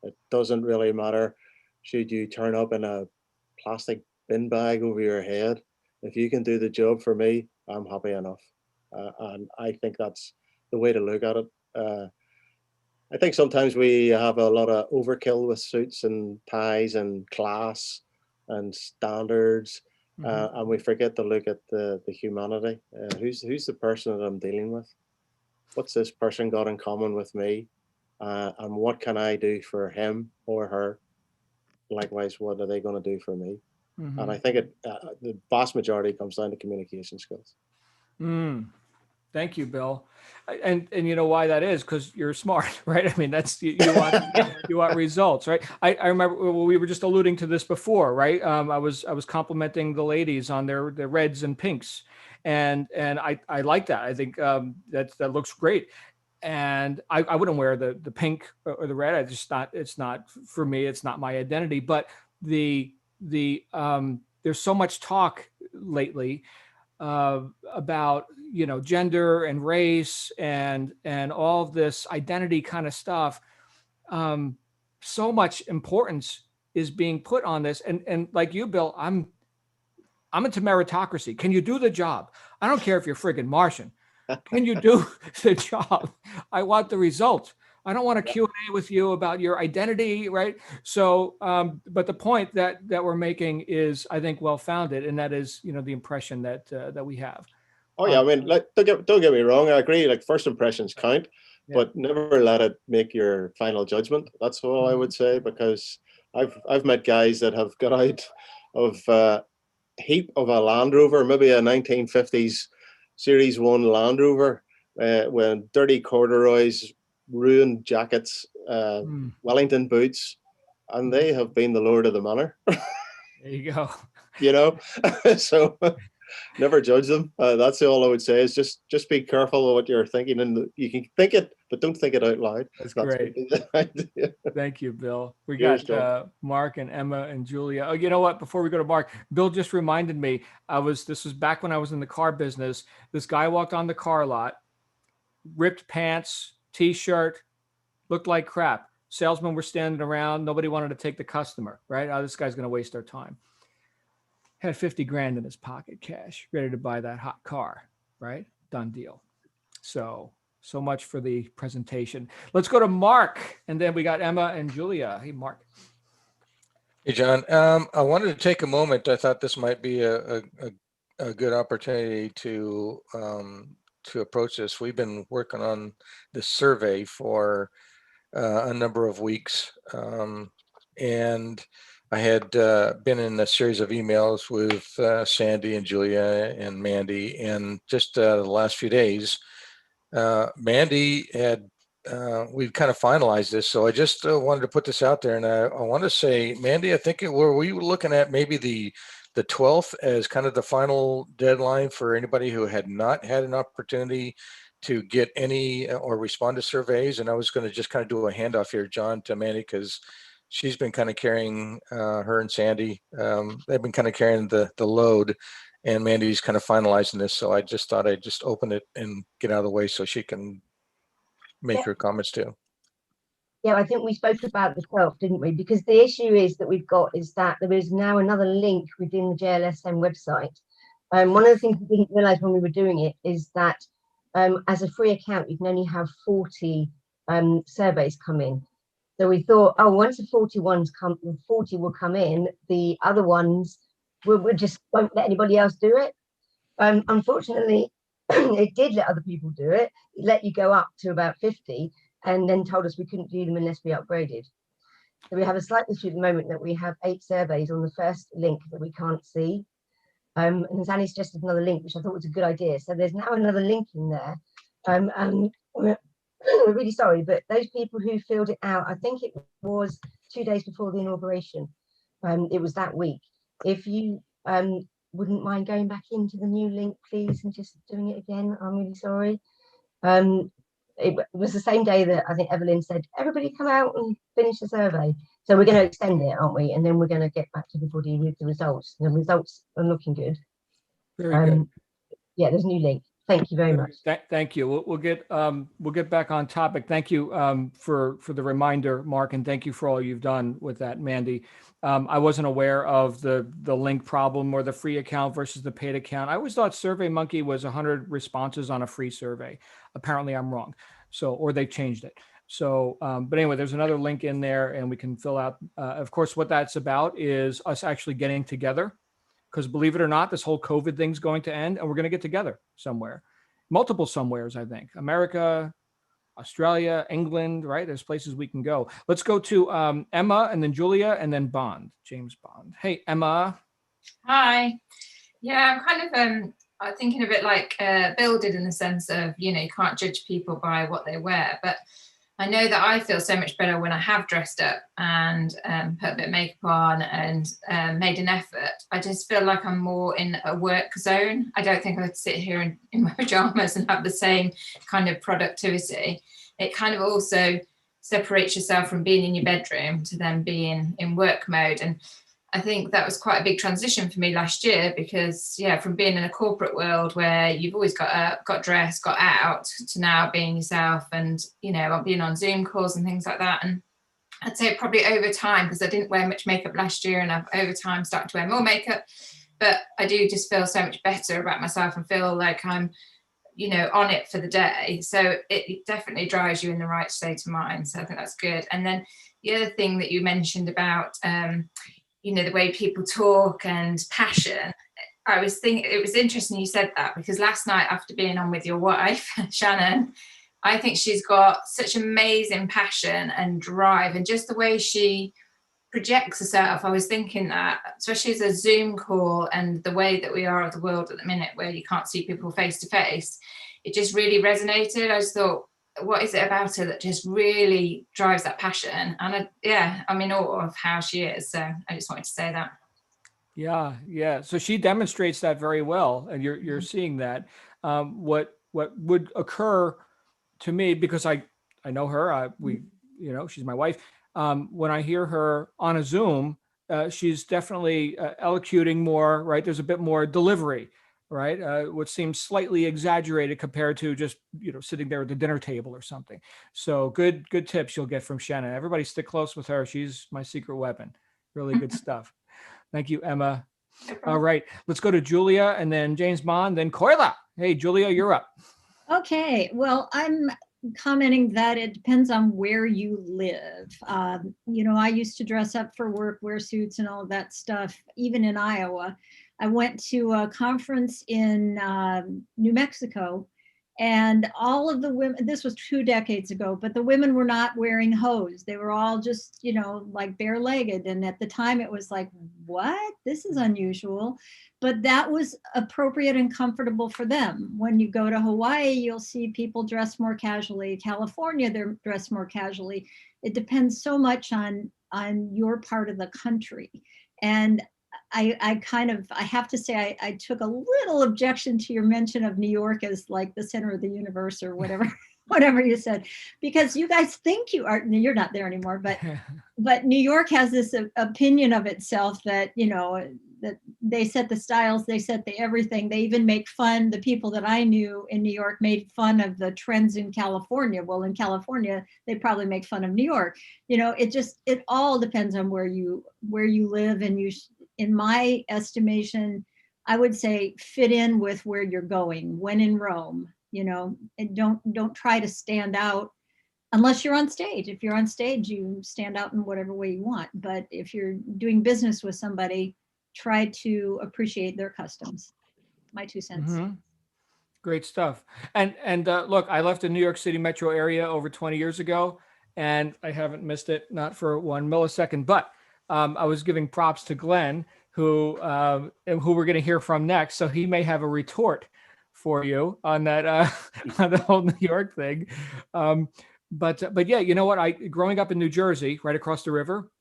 It doesn't really matter should you turn up in a plastic bin bag over your head. If you can do the job for me, I'm happy enough. And I think that's the way to look at it. I think sometimes we have a lot of overkill with suits and ties and class and standards, and we forget to look at the humanity. Who's the person that I'm dealing with? What's this person got in common with me? And what can I do for him or her? Likewise, what are they going to do for me? And I think the vast majority comes down to communication skills. Thank you, Bill. And you know why that is? Because you're smart, right? I mean, that's you want results, right? I remember we were just alluding to this before, right? I was complimenting the ladies on their reds and pinks, and I like that. I think that looks great. And I wouldn't wear the pink or the red. It's not for me. It's not my identity. But there's so much talk lately about gender and race and all of this identity kind of stuff. So much importance is being put on this, and like you, Bill, I'm into meritocracy. Can you do the job? I don't care if you're friggin' Martian. Can you do the job? I want the result. I don't want a Q&A with you about your identity, right? So, but the point that we're making is, I think, well-founded, and that is, the impression that we have. Oh yeah, I mean, like, don't get me wrong. I agree. Like, first impressions count, but never let it make your final judgment. That's all I would say, because I've met guys that have got out of a heap of a Land Rover, maybe a 1950s Series 1 Land Rover, with dirty corduroys, ruined jackets, Wellington boots, and they have been the Lord of the Manor. There you go. So never judge them. That's all I would say, is just be careful of what you're thinking, and you can think it, but don't think it out loud. That's great. Thank you, Bill. We got Mark and Emma and Julia. Oh, you know what? Before we go to Mark, Bill just reminded me. This was back when I was in the car business. This guy walked on the car lot, ripped pants, T-shirt, looked like crap. Salesmen were standing around. Nobody wanted to take the customer, right? Oh, this guy's going to waste our time. Had 50 grand in his pocket, cash, ready to buy that hot car, right? Done deal. So much for the presentation. Let's go to Mark, and then we got Emma and Julia. Hey, Mark. Hey, John. I wanted to take a moment. I thought this might be a good opportunity to to approach this. We've been working on this survey for a number of weeks, and I had been in a series of emails with Sandy and Julia and Mandy, and just the last few days, Mandy had we've kind of finalized this. So I just wanted to put this out there, and I want to say, Mandy, I think were we looking at maybe the 12th as kind of the final deadline for anybody who had not had an opportunity to get any or respond to surveys. And I was going to just kind of do a handoff here, John, to Mandy, because she's been kind of carrying, her and Sandy, they've been kind of carrying the load, and Mandy's kind of finalizing this. So I just thought I'd just open it and get out of the way so she can make her comments too. Yeah, I think we spoke about the 12th, didn't we? Because the issue is that we've got is that there is now another link within the JLSM website. One of the things we didn't realize when we were doing it is that as a free account, you can only have 40 surveys come in. So we thought, oh, once the 40 will come in, the other ones we just won't let anybody else do it. Unfortunately, it did let other people do it. It let you go up to about 50 and then told us we couldn't do them unless we upgraded. So we have a slight issue at the moment that we have 8 surveys on the first link that we can't see. And Zanny suggested another link, which I thought was a good idea. So there's now another link in there. And we're really sorry, but those people who filled it out, I think it was 2 days before the inauguration. It was that week. If you wouldn't mind going back into the new link, please, and just doing it again, I'm really sorry. It was the same day that I think Evelyn said, everybody come out and finish the survey. So we're going to extend it, aren't we? And then we're going to get back to everybody with the results. The results are looking good. Very good. Yeah, there's a new link. Thank you very much. Thank you. We'll get back on topic. Thank you for the reminder, Mark, and thank you for all you've done with that, Mandy. I wasn't aware of the link problem or the free account versus the paid account. I always thought SurveyMonkey was 100 responses on a free survey. Apparently, I'm wrong. So, or they've changed it. So, but anyway, there's another link in there, and we can fill out. Of course, what that's about is us actually getting together. Because believe it or not, this whole COVID thing's going to end, and we're going to get together somewhere, multiple somewheres, I think. America, Australia, England, right? There's places we can go. Let's go to Emma, and then Julia, and then Bond, James Bond. Hey, Emma. Hi. Yeah, I'm kind of thinking a bit like Bill did, in the sense of, you can't judge people by what they wear, but I know that I feel so much better when I have dressed up and put a bit of makeup on and made an effort. I just feel like I'm more in a work zone. I don't think I could sit here in my pajamas and have the same kind of productivity. It kind of also separates yourself from being in your bedroom to then being in work mode. And I think that was quite a big transition for me last year, because from being in a corporate world where you've always got up, got dressed, got out, to now being yourself and, being on Zoom calls and things like that. And I'd say probably over time, because I didn't wear much makeup last year, and I've over time started to wear more makeup, but I do just feel so much better about myself and feel like I'm, on it for the day. So it definitely drives you in the right state of mind. So I think that's good. And then the other thing that you mentioned about, the way people talk and passion. I was thinking, it was interesting you said that, because last night, after being on with your wife, Shannon, I think she's got such amazing passion and drive, and just the way she projects herself. I was thinking that, especially as a Zoom call and the way that we are of the world at the minute, where you can't see people face to face, it just really resonated. I just thought, what is it about her that just really drives that passion? And I'm in awe of how she is. So I just wanted to say that. Yeah. So she demonstrates that very well, and you're seeing that. What would occur to me, because I know her, she's my wife. When I hear her on a Zoom, she's definitely elocuting more, right? There's a bit more delivery, right? What seems slightly exaggerated compared to just, sitting there at the dinner table or something. So good tips you'll get from Shannon. Everybody stick close with her. She's my secret weapon. Really good stuff. Thank you, Emma. All right, let's go to Julia, and then James Bond, then Koila. Hey, Julia, you're up. Okay, well, I'm commenting that it depends on where you live. I used to dress up for work, wear suits and all of that stuff, even in Iowa. I went to a conference in New Mexico, And all of the women, this was 2 decades ago, but the women were not wearing hose. They were all just, you know, like bare-legged. And at the time it was like, what? This is unusual. But that was appropriate and comfortable for them. When you go to Hawaii, you'll see people dressed more casually. California, they're dressed more casually. It depends so much on your part of the country. And I have to say, I took a little objection to your mention of New York as like the center of the universe or whatever, whatever you said, because you guys think you are, you're not there anymore, but New York has this opinion of itself that, you know, that they set the styles, they set the everything. They even make fun. The people that I knew in New York made fun of the trends in California. Well, in California, they probably make fun of New York. You know, it all depends on where you live, and in my estimation, I would say fit in with where you're going. When in Rome, you know, and don't try to stand out unless you're on stage. If you're on stage, you stand out in whatever way you want. But if you're doing business with somebody, try to appreciate their customs. My 2 cents. Mm-hmm. Great stuff. And look, I left the New York City metro area over 20 years ago, and I haven't missed it, not for 1 millisecond. But I was giving props to Glenn, who we're going to hear from next. So he may have a retort for you on that on the whole New York thing. But yeah, you know what? Growing up in New Jersey, right across the river,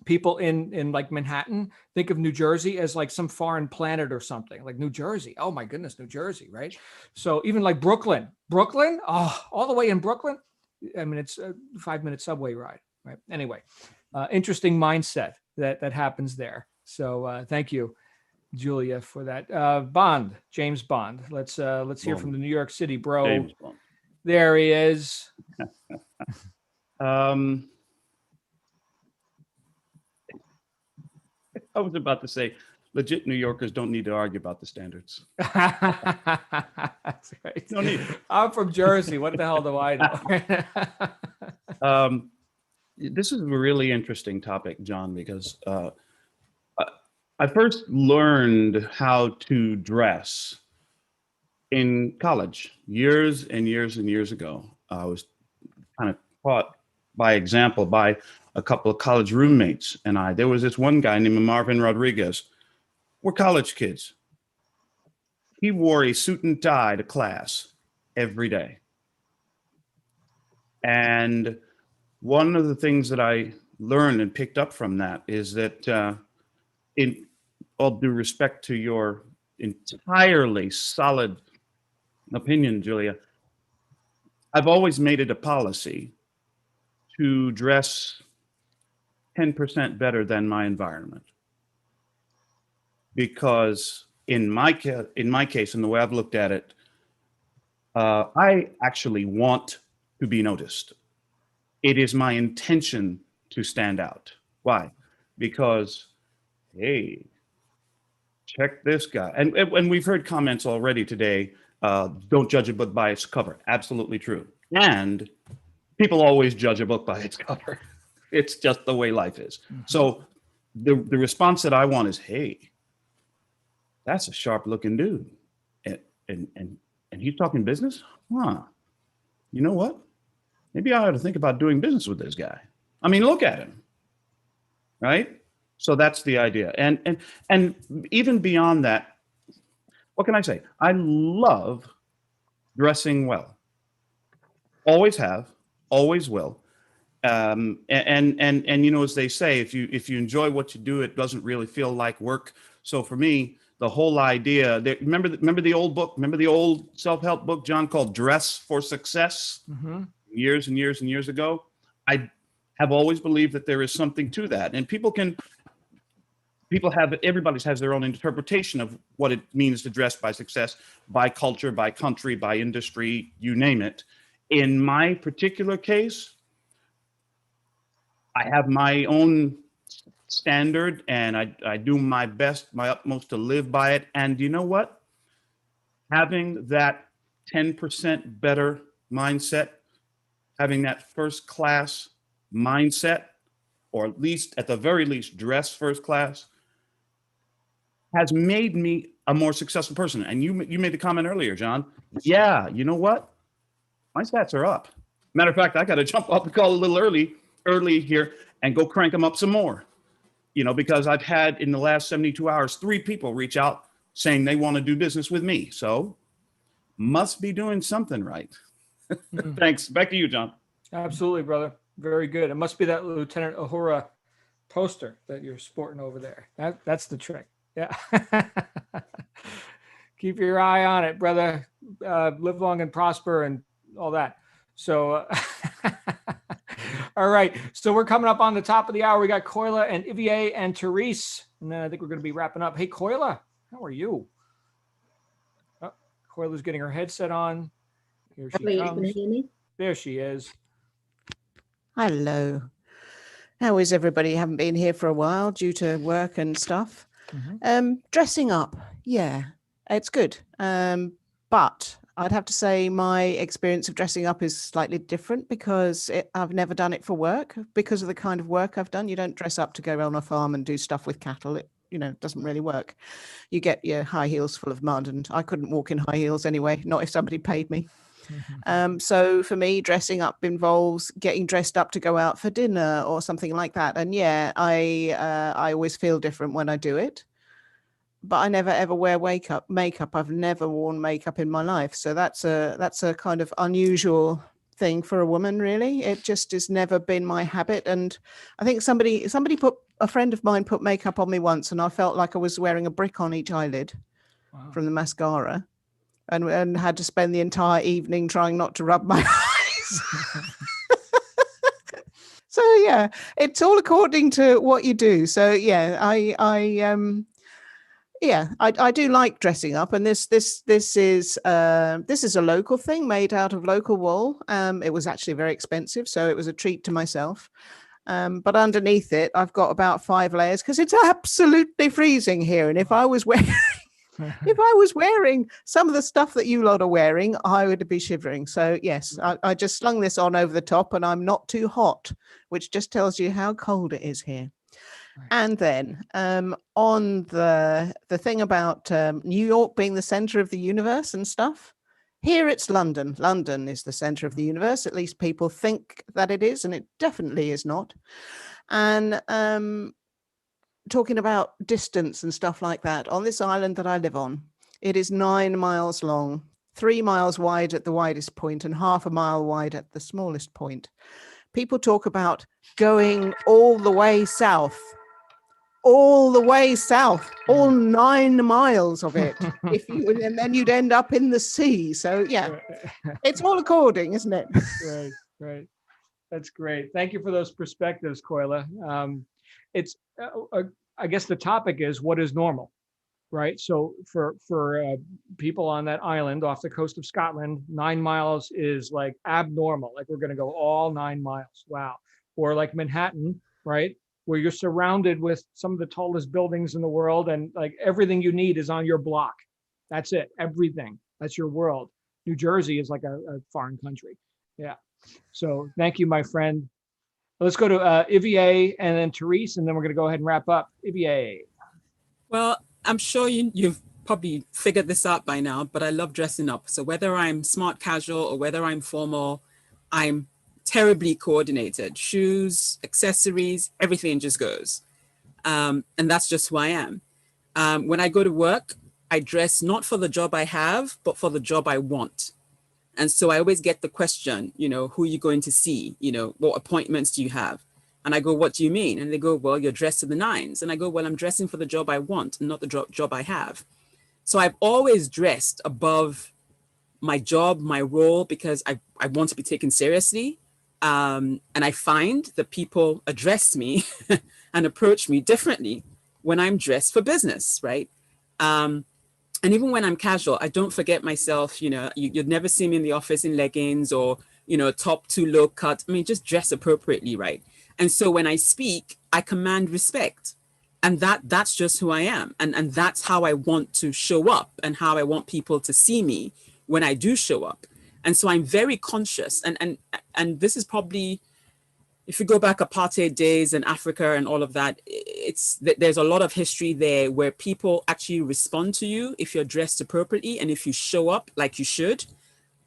people in like Manhattan think of New Jersey as like some foreign planet or something. Like New Jersey, oh my goodness, New Jersey, right? So even like Brooklyn, oh, all the way in Brooklyn. I mean, it's a 5-minute subway ride, right? Anyway, interesting mindset that happens there. So thank you, Julia, for that. James Bond. Let's hear from the New York City bro. James Bond. There he is. I was about to say, legit New Yorkers don't need to argue about the standards. That's right. No need. I'm from Jersey. What the hell do I know? This is a really interesting topic, John, because I first learned how to dress in college years and years and years ago. I was kind of taught by example by a couple of college roommates and I. There was this one guy named Marvin Rodriguez. We're college kids. He wore a suit and tie to class every day. And one of the things that I learned and picked up from that is that in all due respect to your entirely solid opinion, Julia, I've always made it a policy to dress 10% better than my environment. Because in my case, and the way I've looked at it, I actually want to be noticed. It is my intention to stand out. Why? Because, hey, check this guy. And we've heard comments already today, don't judge a book by its cover. Absolutely true. And people always judge a book by its cover. It's just the way life is. Mm-hmm. So the response that I want is, hey, that's a sharp looking dude. And he's talking business? Huh. You know what? Maybe I ought to think about doing business with this guy. I mean, look at him, right? So that's the idea. And even beyond that, what can I say? I love dressing well. Always have, always will. And you know, as they say, if you enjoy what you do, it doesn't really feel like work. So for me, the whole idea, remember the old book, remember the old self-help book, John, called Dress for Success? Mm-hmm. Years and years and years ago. I have always believed that there is something to that. And everybody has their own interpretation of what it means to dress by success, by culture, by country, by industry, you name it. In my particular case, I have my own standard and I do my best, my utmost to live by it. And you know what? Having that 10% better mindset, having that first class mindset, or at the very least dress first class, has made me a more successful person. And you made the comment earlier, John. Yeah, you know what? My stats are up. Matter of fact, I got to jump off the call a little early here and go crank them up some more. Because I've had in the last 72 hours, 3 people reach out saying they want to do business with me. So must be doing something right. Thanks. Back to you, John. Absolutely, brother. Very good. It must be that Lieutenant Uhura poster that you're sporting over there. That's the trick. Yeah. Keep your eye on it, brother. Live long and prosper and all that. So, all right. So we're coming up on the top of the hour. We got Koila and Ivier and Therese. And then I think we're going to be wrapping up. Hey, Koila, how are you? Oh, Koila's getting her headset on. Here she comes. Can you hear me? There she is. Hello. How is everybody? Haven't been here for a while due to work and stuff. Dressing up, yeah, it's good. But I'd have to say my experience of dressing up is slightly different because I've never done it for work. Because of the kind of work I've done, you don't dress up to go on a farm and do stuff with cattle. It doesn't really work. You get your high heels full of mud, and I couldn't walk in high heels anyway, not if somebody paid me. So for me, dressing up involves getting dressed up to go out for dinner or something like that. And yeah, I always feel different when I do it, but I never ever wear makeup. I've never worn makeup in my life. So that's a kind of unusual thing for a woman, really. It just has never been my habit. And I think a friend of mine put makeup on me once, and I felt like I was wearing a brick on each eyelid from the mascara. And had to spend the entire evening trying not to rub my eyes. So yeah, it's all according to what you do. So yeah, I do like dressing up, and this is a local thing made out of local wool. It was actually very expensive, so it was a treat to myself. But underneath it, I've got about 5 layers because it's absolutely freezing here, and if I was wearing some of the stuff that you lot are wearing, I would be shivering. So yes, I just slung this on over the top, and I'm not too hot, which just tells you how cold it is here. Right. And then on the thing about New York being the center of the universe and stuff, here it's London. London is the center of the universe. At least people think that it is, and it definitely is not. And talking about distance and stuff like that, on this island that I live on, it is 9 miles long, 3 miles wide at the widest point, and half a mile wide at the smallest point. People talk about going all the way south, all 9 miles of it, and then you'd end up in the sea. So yeah, it's all according, isn't it? Right. That's great. Thank you for those perspectives, Koila. It's I guess the topic is, what is normal, right? So for people on that island off the coast of Scotland, 9 miles is like abnormal. Like we're going to go all 9 miles. Wow. Or like Manhattan, right? Where you're surrounded with some of the tallest buildings in the world, and like everything you need is on your block. That's it. Everything. That's your world. New Jersey is like a foreign country. Yeah. So thank you, my friend. Let's go to Ivier and then Therese, and then we're going to go ahead and wrap up. Ivier. Well, I'm sure you've probably figured this out by now, but I love dressing up. So whether I'm smart casual or whether I'm formal, I'm terribly coordinated. Shoes, accessories, everything just goes. And that's just who I am. When I go to work, I dress not for the job I have, but for the job I want. And so I always get the question, who are you going to see? What appointments do you have? And I go, what do you mean? And they go, well, you're dressed to the nines. And I go, well, I'm dressing for the job I want and not the job I have. So I've always dressed above my job, my role, because I want to be taken seriously. And I find that people address me and approach me differently when I'm dressed for business, right? And even when I'm casual, I don't forget myself. You'd never see me in the office in leggings or, top too low cut. I mean, just dress appropriately, right? And so when I speak, I command respect. And that's just who I am. And that's how I want to show up and how I want people to see me when I do show up. And so I'm very conscious. And this is probably if you go back apartheid days in Africa and all of that, there's a lot of history there where people actually respond to you if you're dressed appropriately and if you show up like you should.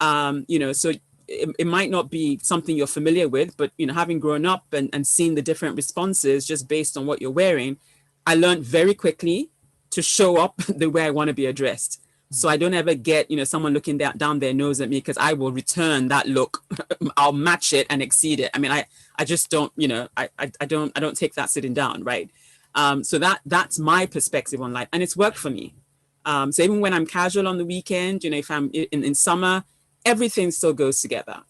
So it might not be something you're familiar with, but having grown up and seen the different responses just based on what you're wearing, I learned very quickly to show up the way I want to be addressed. So I don't ever get, someone looking down their nose at me, because I will return that look. I'll match it and exceed it. I mean, I just don't, I don't take that sitting down, right? So that's my perspective on life, and it's worked for me. So even when I'm casual on the weekend, if I'm in summer, everything still goes together,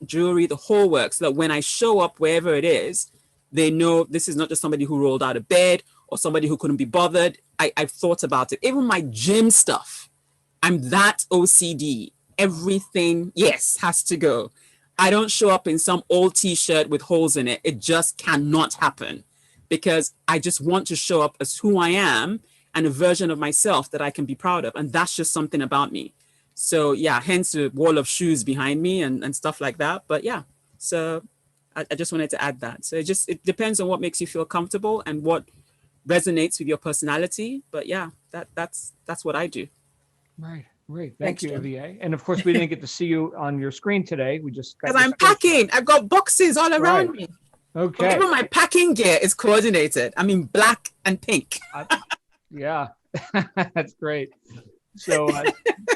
jewelry, the whole works, so that when I show up wherever it is, they know this is not just somebody who rolled out of bed or somebody who couldn't be bothered. I've thought about it. Even my gym stuff, I'm that OCD. Everything, yes, has to go. I don't show up in some old t-shirt with holes in it. It just cannot happen, because I just want to show up as who I am and a version of myself that I can be proud of. And that's just something about me. So yeah, hence the wall of shoes behind me and stuff like that. But yeah, so I just wanted to add that. So it depends on what makes you feel comfortable and what resonates with your personality. But yeah, that's what I do. Right. Thank Thanks, you, John. Evie. And of course, we didn't get to see you on your screen today. We just got Because I'm packing. I've got boxes all around me. Okay. Even my packing gear is coordinated. I mean, black and pink. Yeah, that's great. So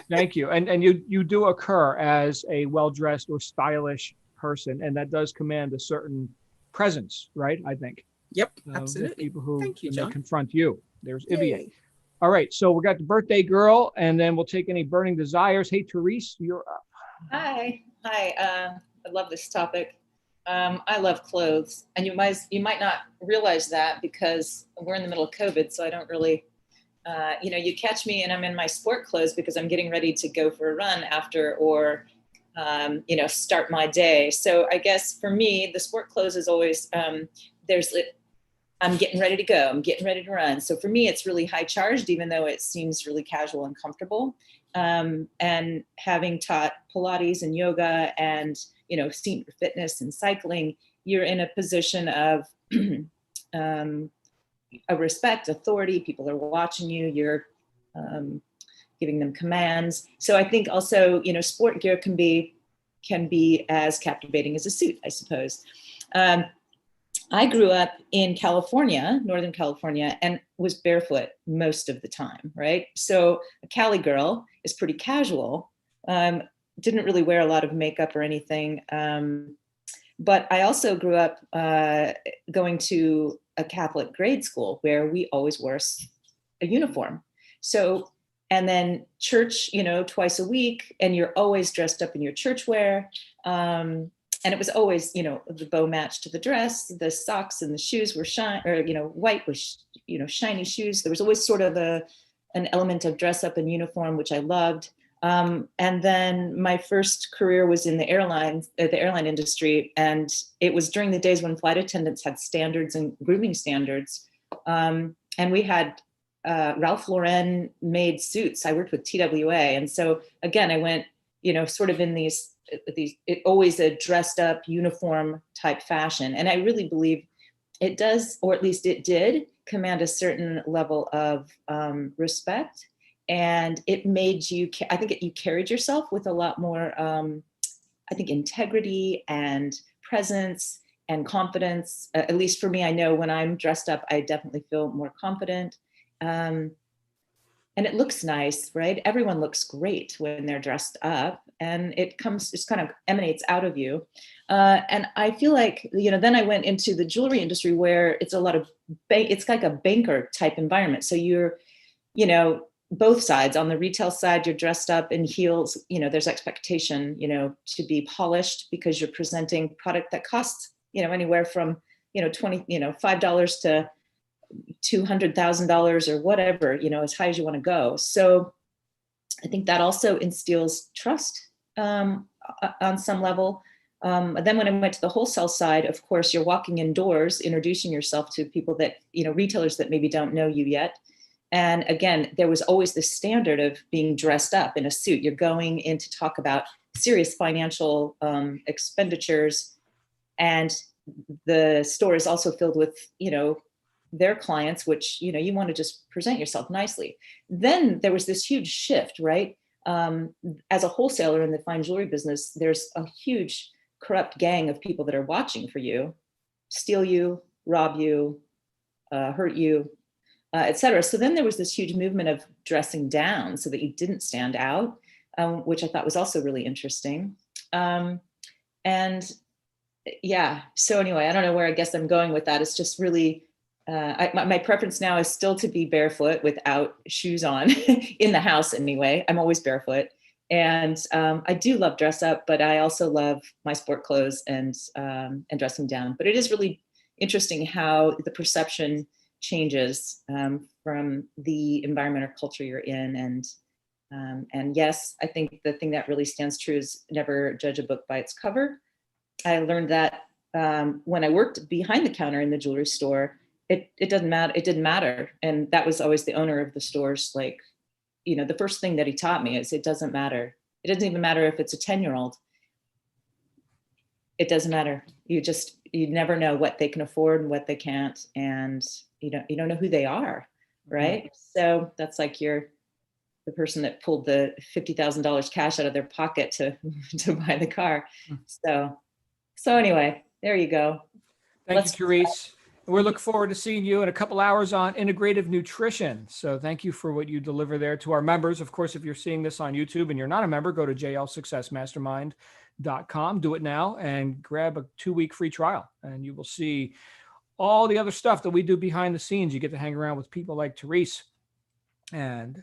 thank you. And you do occur as a well-dressed or stylish person, and that does command a certain presence, right? I think. Yep, The absolutely. people who Thank you, when they John. confront you. There's Ivy. Yay. All right, so we got the birthday girl, and then we'll take any burning desires. Hey, Therese, you're up. Hi. I love this topic. I love clothes, and you might not realize that because we're in the middle of COVID, so I don't really, you catch me and I'm in my sport clothes because I'm getting ready to go for a run after, or start my day. So I guess for me, the sport clothes is always I'm getting ready to go. I'm getting ready to run. So for me, it's really high charged, even though it seems really casual and comfortable. And having taught Pilates and yoga and, senior fitness and cycling, you're in a position of a respect, authority. People are watching you. You're giving them commands. So I think also, sport gear can be as captivating as a suit, I suppose. I grew up in California, Northern California, and was barefoot most of the time, right? So a Cali girl is pretty casual, didn't really wear a lot of makeup or anything. But I also grew up going to a Catholic grade school where we always wore a uniform. So, and then church, twice a week, and you're always dressed up in your church wear. And it was always, the bow matched to the dress, the socks and the shoes were white with, shiny shoes. There was always sort of an element of dress up and uniform, which I loved. And then my first career was in the airline industry. And it was during the days when flight attendants had standards and grooming standards. And we had Ralph Lauren made suits. I worked with TWA. And so again, I went, sort of in these always a dressed up uniform type fashion. And I really believe it does, or at least it did, command a certain level of respect. And it made you, I think you carried yourself with a lot more, integrity and presence and confidence. At least for me, I know when I'm dressed up, I definitely feel more confident. And it looks nice, right? Everyone looks great when they're dressed up, and it kind of emanates out of you. And I feel like, then I went into the jewelry industry where it's a lot of, it's like a banker type environment. So you're, both sides. On the retail side, you're dressed up in heels, there's expectation, to be polished because you're presenting product that costs, anywhere from, $5 to $200,000 or whatever, as high as you want to go. So I think that also instills trust on some level. Then when I went to the wholesale side, of course, you're walking indoors, introducing yourself to people that, retailers that maybe don't know you yet. And again, there was always this standard of being dressed up in a suit. You're going in to talk about serious financial expenditures. And the store is also filled with, their clients, which, you want to just present yourself nicely. Then there was this huge shift, right? As a wholesaler in the fine jewelry business, there's a huge corrupt gang of people that are watching for you, steal you, rob you, hurt you, etc. So then there was this huge movement of dressing down so that you didn't stand out, which I thought was also really interesting. And yeah, so anyway, I don't know where I guess I'm going with that. It's just really, my preference now is still to be barefoot without shoes on in the house anyway. I'm always barefoot. And I do love dress up, but I also love my sport clothes and dressing down. But it is really interesting how the perception changes from the environment or culture you're in. And yes, I think the thing that really stands true is never judge a book by its cover. I learned that when I worked behind the counter in the jewelry store, it doesn't matter. It didn't matter. And that was always the owner of the store's, like, the first thing that he taught me is it doesn't matter. It doesn't even matter if it's a 10-year-old. It doesn't matter. You never know what they can afford and what they can't. And you don't know who they are. Right. So that's like the person that pulled the $50,000 cash out of their pocket to buy the car. So anyway, there you go. Thank you, Therese. We're looking forward to seeing you in a couple hours on integrative nutrition. So thank you for what you deliver there to our members. Of course, if you're seeing this on YouTube and you're not a member, go to jlsuccessmastermind.com. Do it now and grab a 2-week free trial, and you will see all the other stuff that we do behind the scenes. You get to hang around with people like Therese and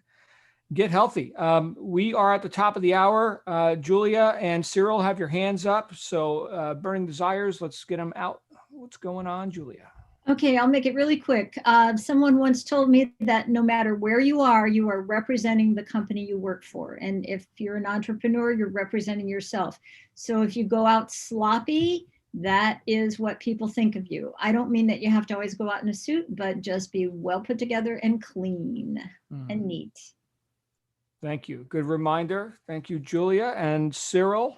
get healthy. We are at the top of the hour. Julia and Cyril have your hands up. So burning desires, let's get them out. What's going on, Julia? Okay, I'll make it really quick. Someone once told me that no matter where you are representing the company you work for. And if you're an entrepreneur, you're representing yourself. So if you go out sloppy, that is what people think of you. I don't mean that you have to always go out in a suit, but just be well put together and clean and neat. Thank you. Good reminder. Thank you, Julia. And Cyril,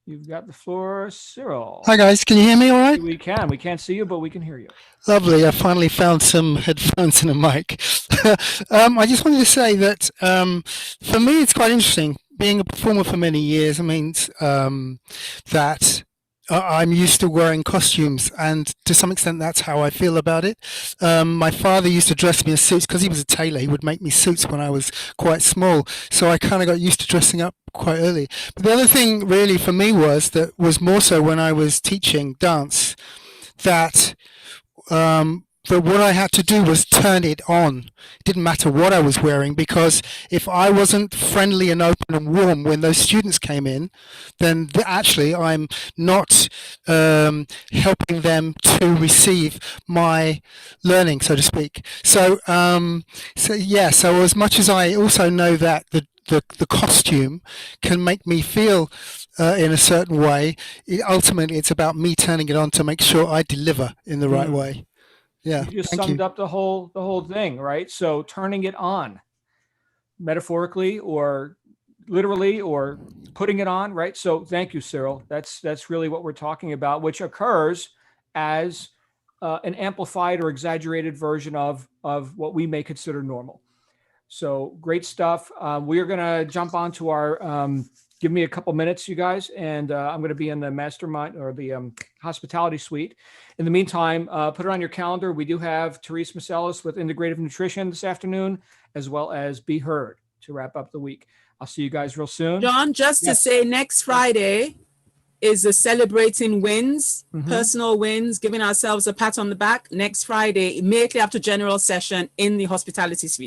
you've got the floor. Cyril. Hi, guys. Can you hear me all right? We can. We can't see you, but we can hear you. Lovely. I finally found some headphones and a mic. I just wanted to say that for me, it's quite interesting. Being a performer for many years, it means that I'm used to wearing costumes, and to some extent that's how I feel about it. My father used to dress me in suits because he was a tailor. He would make me suits when I was quite small, so I kind of got used to dressing up quite early. But the other thing really for me was more so when I was teaching dance, that what I had to do was turn it on. It didn't matter what I was wearing, because if I wasn't friendly and open and warm when those students came in, then actually I'm not helping them to receive my learning, so to speak. So as much as I also know that the costume can make me feel in a certain way, ultimately it's about me turning it on to make sure I deliver in the right way. Yeah, you just summed up the whole thing, right? So turning it on, metaphorically or literally, or putting it on, right? So thank you, Cyril. That's really what we're talking about, which occurs as an amplified or exaggerated version of what we may consider normal. So great stuff. We are going to jump onto our. Give me a couple minutes, you guys, and I'm going to be in the mastermind or the hospitality suite. In the meantime, put it on your calendar. We do have Therese Macelis with Integrative Nutrition this afternoon, as well as Be Heard to wrap up the week. I'll see you guys real soon. John, just to say, next Friday is the celebrating wins, personal wins, giving ourselves a pat on the back. Next Friday, immediately after general session in the hospitality suite.